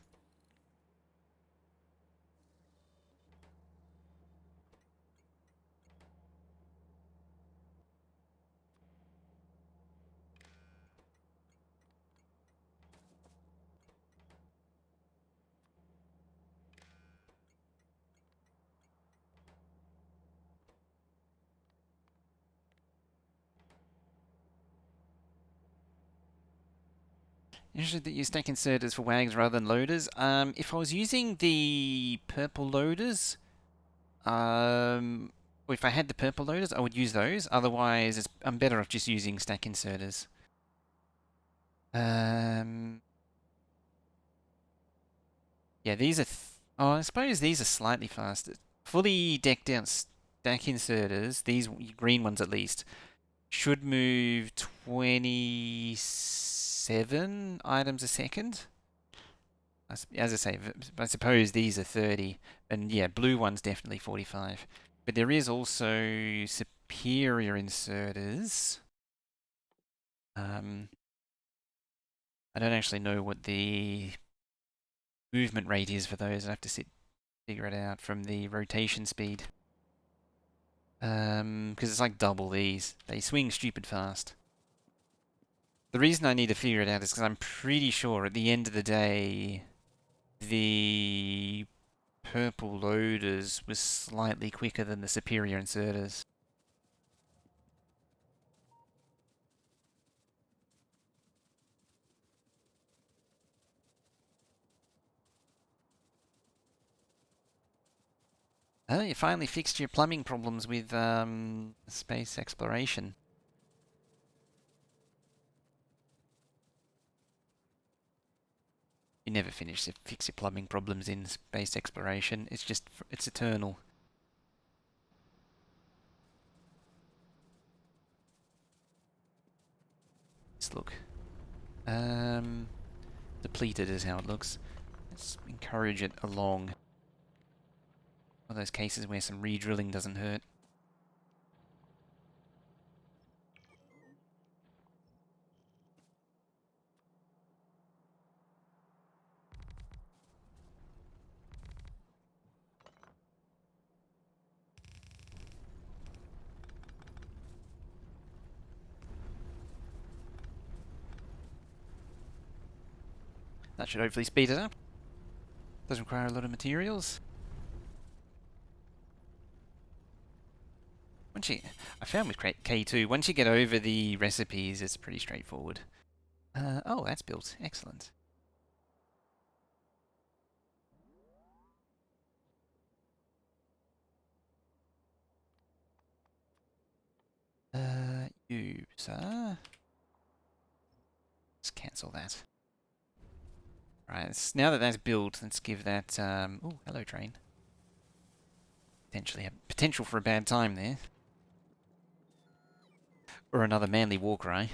Usually that you stack inserters for wags rather than loaders. If I was using the purple loaders, or if I had the purple loaders, I would use those. Otherwise, I'm better off just using stack inserters. Um, yeah, these are. Oh, I suppose these are slightly faster. Fully decked out stack inserters, these green ones at least, should move 27 items a second. As I say, I suppose these are 30, and yeah, blue one's definitely 45. But there is also superior inserters. I don't actually know what the movement rate is for those. I have to figure it out from the rotation speed. Because it's like double these. They swing stupid fast. The reason I need to figure it out is because I'm pretty sure at the end of the day, the purple loaders was slightly quicker than the superior inserters. Oh, you finally fixed your plumbing problems with space exploration. You never fix your plumbing problems in space exploration. It's eternal. Let's look. Um, depleted is how it looks. Let's encourage it along. One of those cases where some re-drilling doesn't hurt. That should hopefully speed it up. Doesn't require a lot of materials. I found with K2, once you get over the recipes, it's pretty straightforward. Oh, that's built. Excellent. User. Let's cancel that. Right, now that that's built, let's give that. Oh, hello, train. Potentially a potential for a bad time there. Or another manly war cry.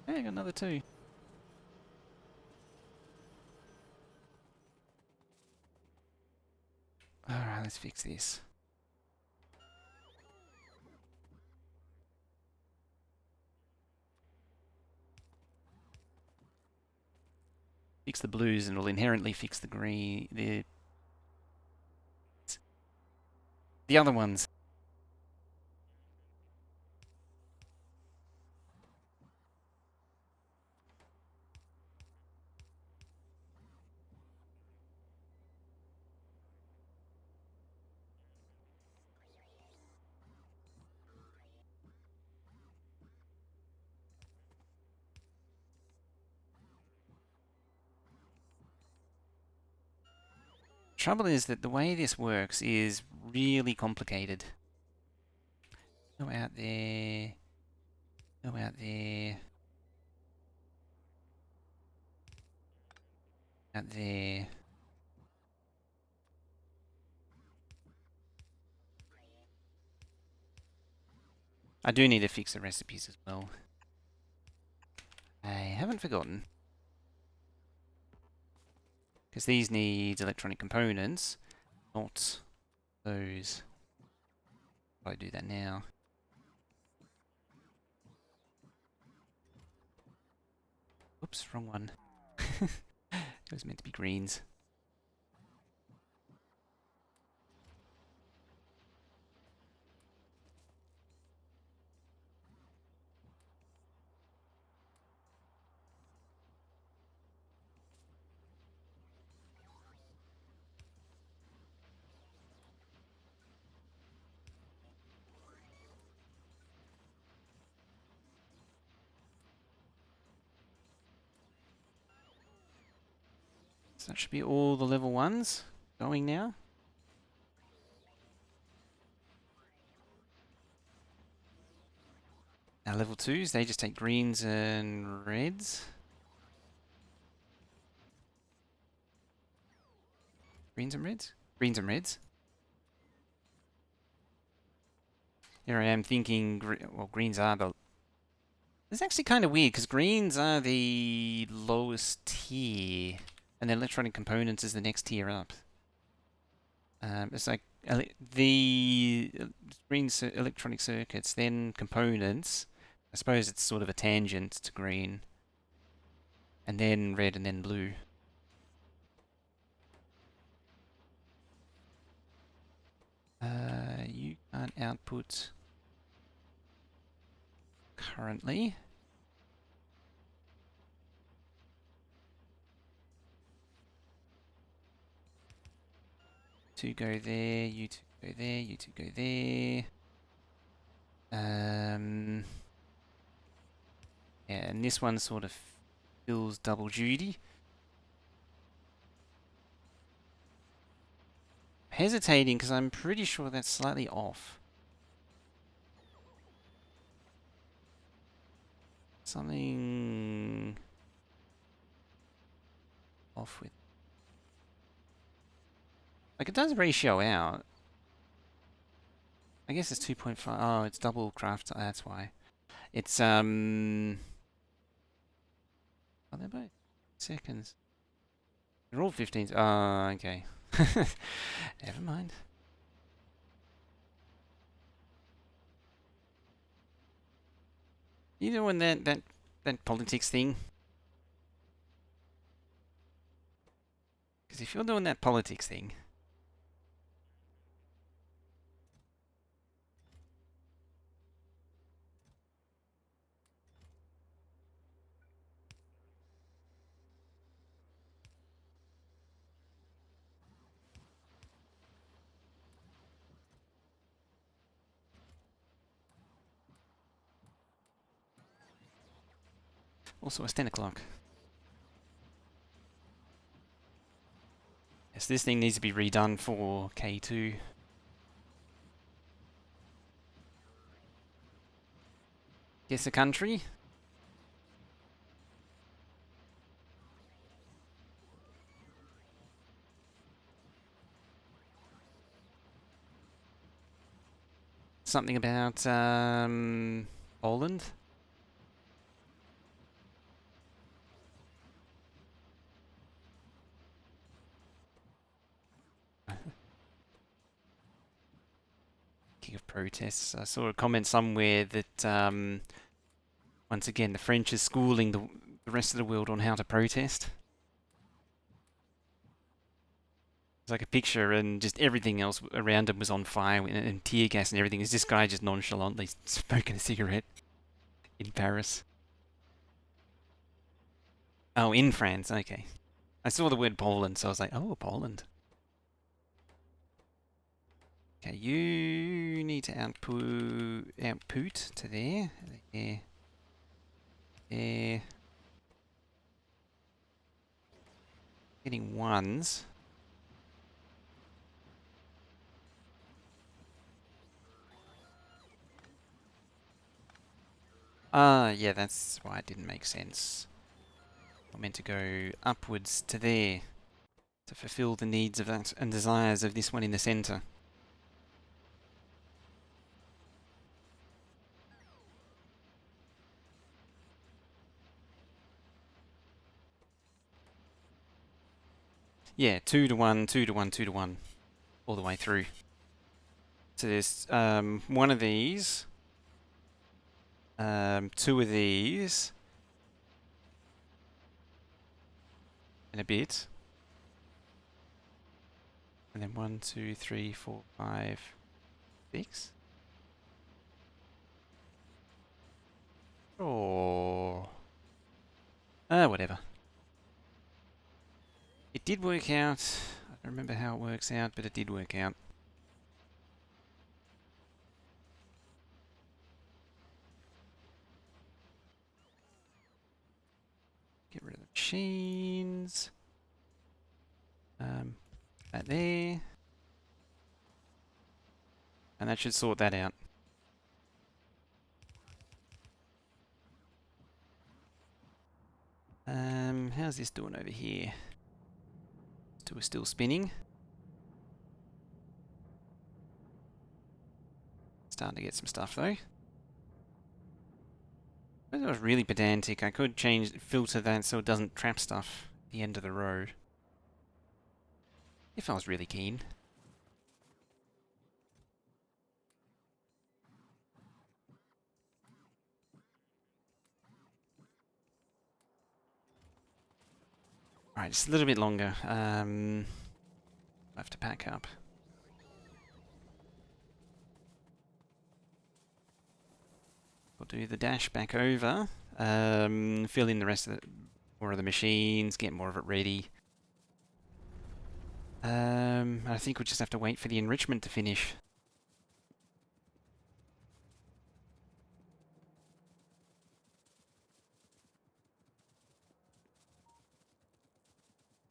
Hey, I got another 2. Alright, let's fix this. Fix the blues and it'll inherently fix the green, the other ones. Trouble is that the way this works is really complicated. Go out there. Go out there. Out there. I do need to fix the recipes as well. I haven't forgotten. Because these need electronic components, not those. I do that now. Oops, wrong one. It was meant to be greens. So that should be all the level 1s going now. Now level 2s, they just take greens and reds. Greens and reds? Greens and reds. Here I am thinking, well, greens are the... It's actually kind of weird, because greens are the lowest tier, and then electronic components is the next tier up. It's like the green electronic circuits, then components. I suppose it's sort of a tangent to green. And then red, and then blue. You can't output currently. Two go there, you two go there, you two go there. Yeah, and this one sort of fills double duty. Hesitating because I'm pretty sure that's slightly off. Something off with. Like, it does ratio out. I guess it's 2.5. Oh, it's double craft. That's why. It's, oh, they're both seconds. They're all 15s. Oh, okay. Never mind. You doing that politics thing? Because if you're doing that politics thing, also it's 10 o'clock. Yes, this thing needs to be redone for K2. Guess a country? Something about Poland. Speaking of protests, I saw a comment somewhere that once again the French is schooling the rest of the world on how to protest. It's like a picture, and just everything else around him was on fire and tear gas and everything. Is this guy just nonchalantly smoking a cigarette in Paris? Oh, in France. Okay, I saw the word Poland, so I was like, oh, Poland. Okay, you need to output to there, there, there. Getting ones. Ah, yeah, that's why it didn't make sense. I meant to go upwards to there to fulfill the needs of that and desires of this one in the centre. Yeah, 2 to 1, 2 to 1, 2 to 1, all the way through. So there's one of these, two of these, and a bit. And then 1, 2, 3, 4, 5, 6. Oh. Whatever. It did work out. I don't remember how it works out, but it did work out. Get rid of the machines. That there. And that should sort that out. How's this doing over here? Two are still spinning. Starting to get some stuff though. If I was really pedantic, I could filter that so it doesn't trap stuff at the end of the road. If I was really keen. Alright, just a little bit longer. I have to pack up. We'll do the dash back over. Fill in the rest of more of the machines, get more of it ready. I think we'll just have to wait for the enrichment to finish.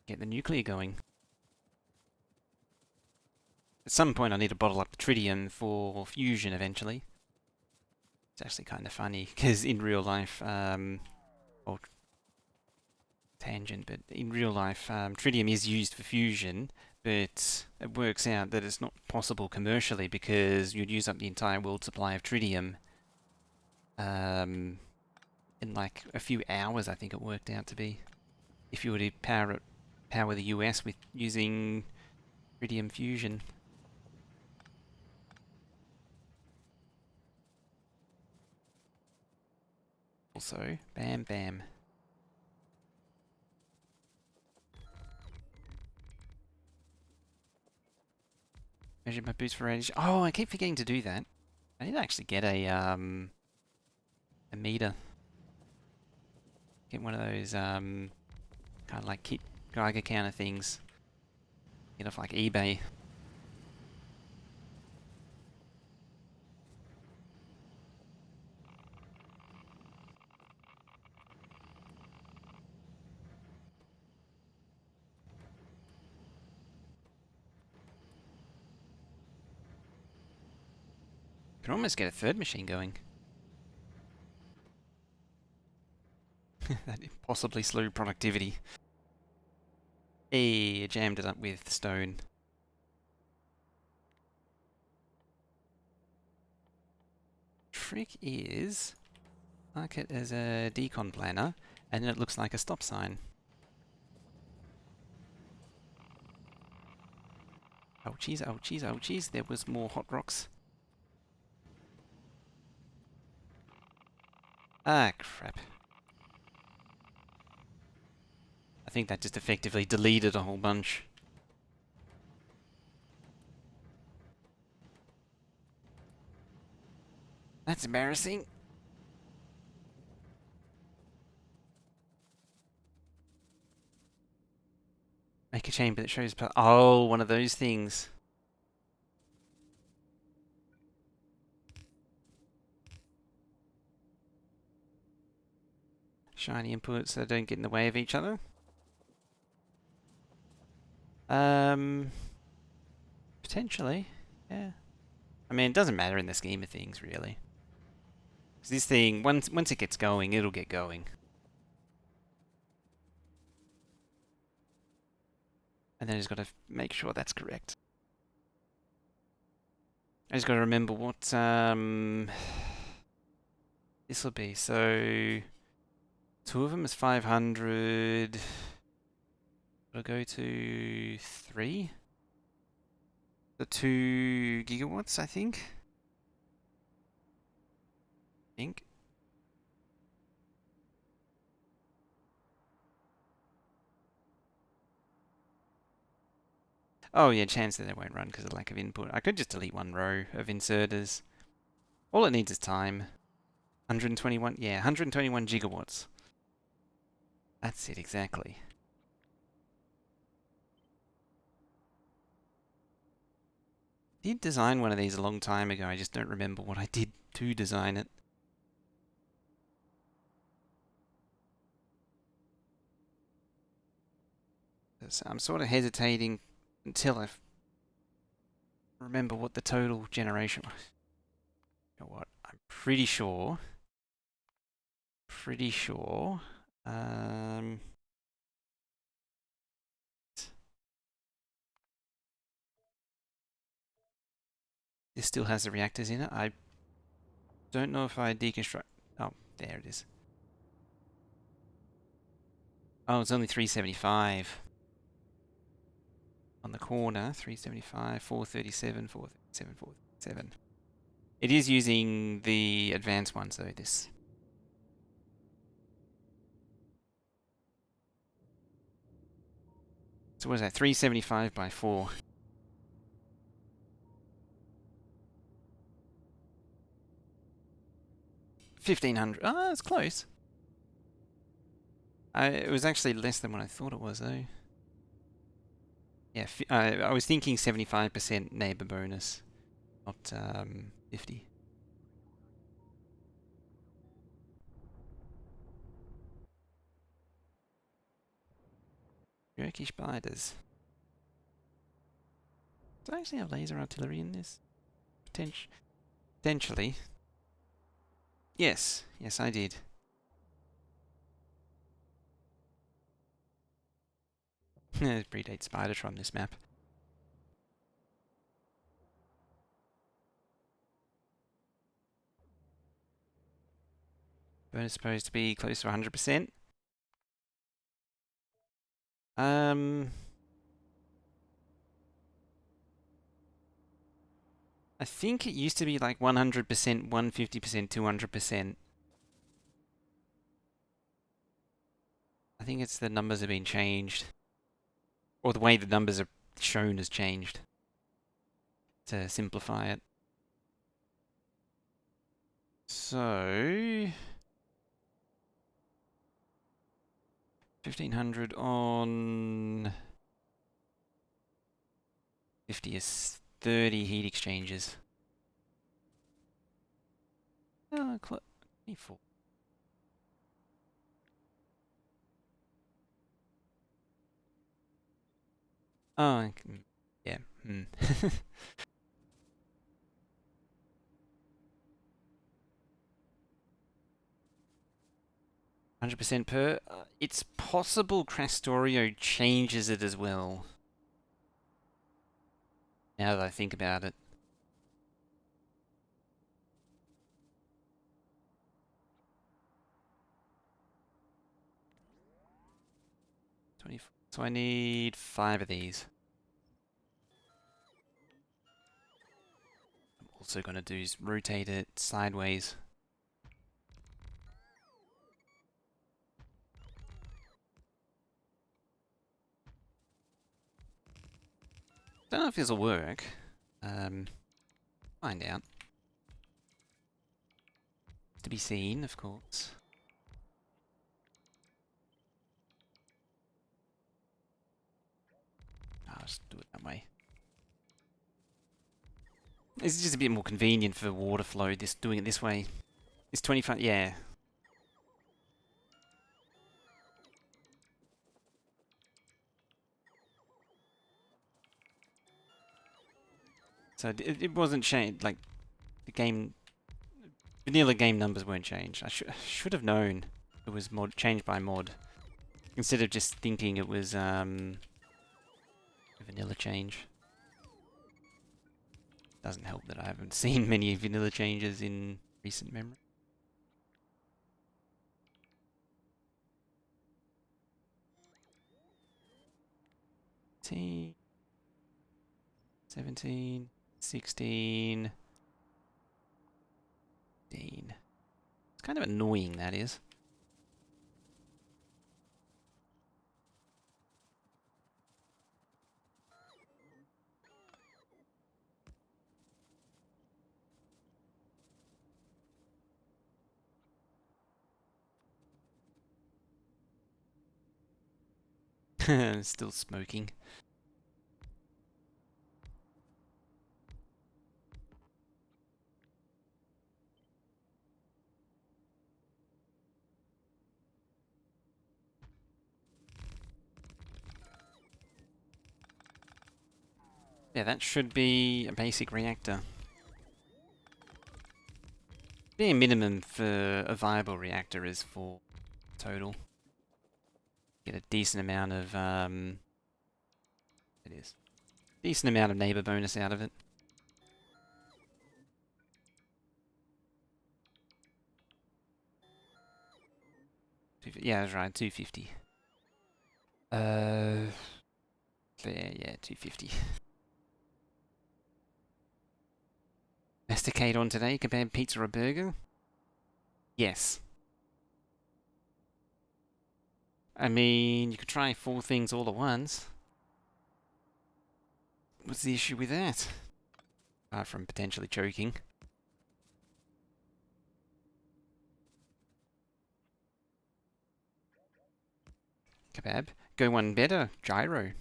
Get the nuclear going. At some point I need to bottle up the tritium for fusion eventually. It's actually kind of funny, because in real life, well, tangent, but in real life, tritium is used for fusion, but it works out that it's not possible commercially because you'd use up the entire world supply of tritium in like a few hours, I think it worked out to be, if you were to power the US with using tritium fusion. Also, bam bam. Measure my boost for radiation. Oh, I keep forgetting to do that. I need to actually get a meter. Get one of those kind of like kit Geiger counter things. Get off like eBay. Could almost get a third machine going. That'd possibly slow productivity. Hey, I jammed it up with stone. trick is mark it as a decon planner, and then it looks like a stop sign. Ouchies, ouchies, ouchies. There was more hot rocks. Ah, crap. I think that just effectively deleted a whole bunch. That's embarrassing. Make a chamber that shows... Oh, one of those things. Shiny inputs so they don't get in the way of each other. Potentially, yeah. I mean, it doesn't matter in the scheme of things, really. 'Cause this thing, once it gets going, it'll get going. And then I just got to make sure that's correct. I just got to remember what this will be. So two of them is 500. I'll go to 3. The 2 gigawatts, I think. Oh yeah, chance that they won't run because of lack of input. I could just delete one row of inserters. All it needs is time. 121, yeah, 121 gigawatts. That's it, exactly. Did design one of these a long time ago, I just don't remember what I did to design it. So I'm sort of hesitating until I remember what the total generation was. You know what? I'm pretty sure. Um, this still has the reactors in it. I don't know if I deconstruct. Oh, there it is. Oh, it's only 375 on the corner. 375, 437, 437, 437. It is using the advanced one, so this. So what is that? 375 by 4. 1500. Ah, it's close. It was actually less than what I thought it was, though. Yeah, I was thinking 75% neighbor bonus, not 50. Turkish spiders. Do I actually have laser artillery in this? Potentially. Yes, yes, I did. Predate Spidertron, this map. Bonus supposed to be close to 100%. I think it used to be like 100%, 150%, 200%. I think it's the numbers have been changed. Or the way the numbers are shown has changed. To simplify it. So... 1500 on 50 is 30 heat exchangers. Oh, 24. Oh, yeah. 100% per. It's possible Crastorio changes it as well. Now that I think about it. 24. So I need 5 of these. I'm also going to do is rotate it sideways. Don't know if this will work. Find out. To be seen, of course. I'll just do it that way. It's just a bit more convenient for water flow, doing it this way. It's 25, yeah. So it wasn't changed, like, the game... Vanilla game numbers weren't changed. I should have known it was changed by mod. Instead of just thinking it was, a vanilla change. Doesn't help that I haven't seen many vanilla changes in recent memory. 17, 17, 16, 15. It's kind of annoying, that is. Still smoking. Yeah, that should be a basic reactor. Be a minimum for a viable reactor is 4 total. Get a decent amount of, it is. Decent amount of neighbor bonus out of it. Yeah, that's right, 250. There, yeah, 250. Masticate on today, kebab, pizza, or burger? Yes. I mean, you could try 4 things all at once. What's the issue with that? Apart from potentially choking. Kebab. Go one better. Gyro.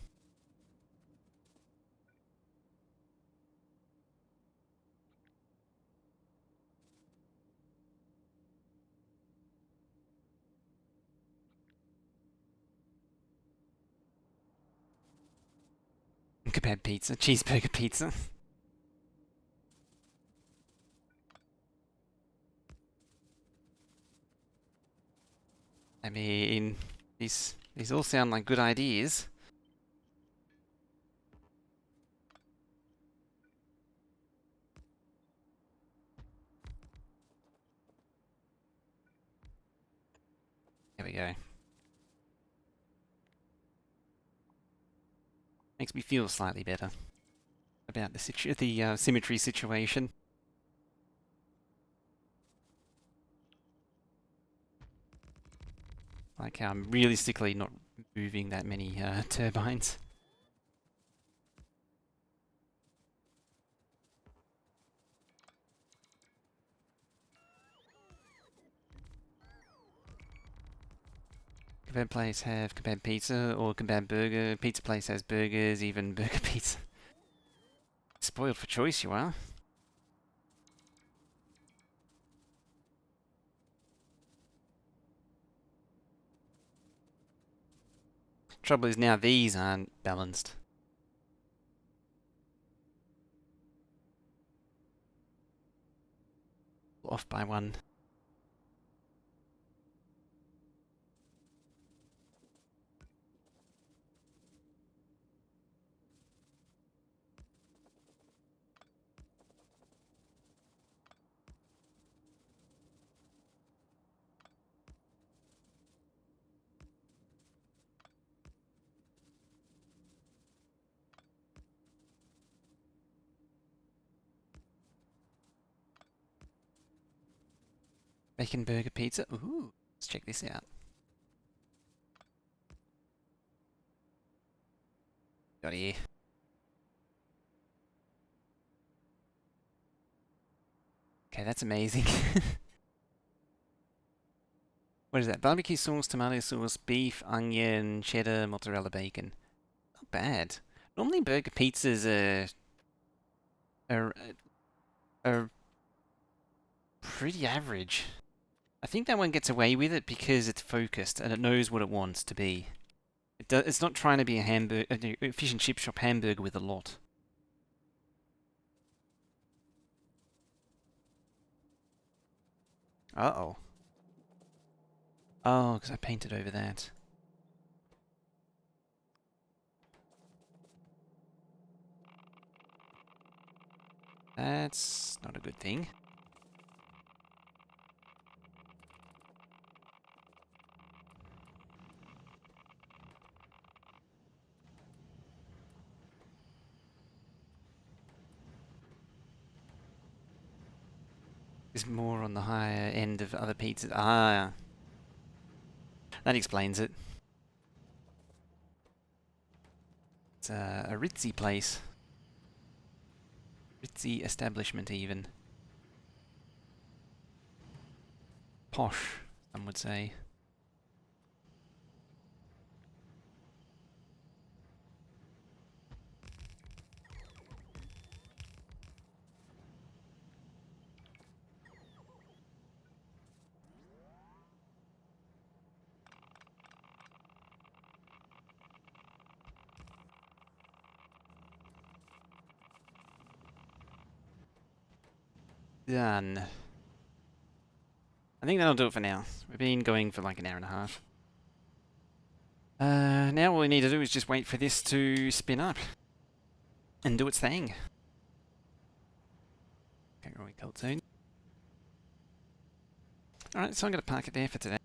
Kebab pizza. Cheeseburger pizza. I mean, these all sound like good ideas. There we go. Makes me feel slightly better about the symmetry situation. Like how I'm realistically not moving that many turbines. Kebab place have kebab pizza or kebab burger. Pizza place has burgers, even burger pizza. Spoiled for choice, you are. Trouble is now these aren't balanced. Off by 1. Bacon burger pizza. Ooh, let's check this out. Got here. Okay, that's amazing. What is that? Barbecue sauce, tomato sauce, beef, onion, cheddar, mozzarella, bacon. Not bad. Normally burger pizzas are, are pretty average. I think that one gets away with it because it's focused and it knows what it wants to be. It's not trying to be a hamburger, a fish and chip shop hamburger with a lot. Uh-oh. Oh, because I painted over that. That's not a good thing. Is more on the higher end of other pizzas. Ah, that explains it. It's a ritzy place. Ritzy establishment even. Posh, some would say. Done. I think that'll do it for now. We've been going for like an hour and a half. Now all we need to do is just wait for this to spin up and do its thing. Okay, cold zone. Alright, so I'm going to park it there for today.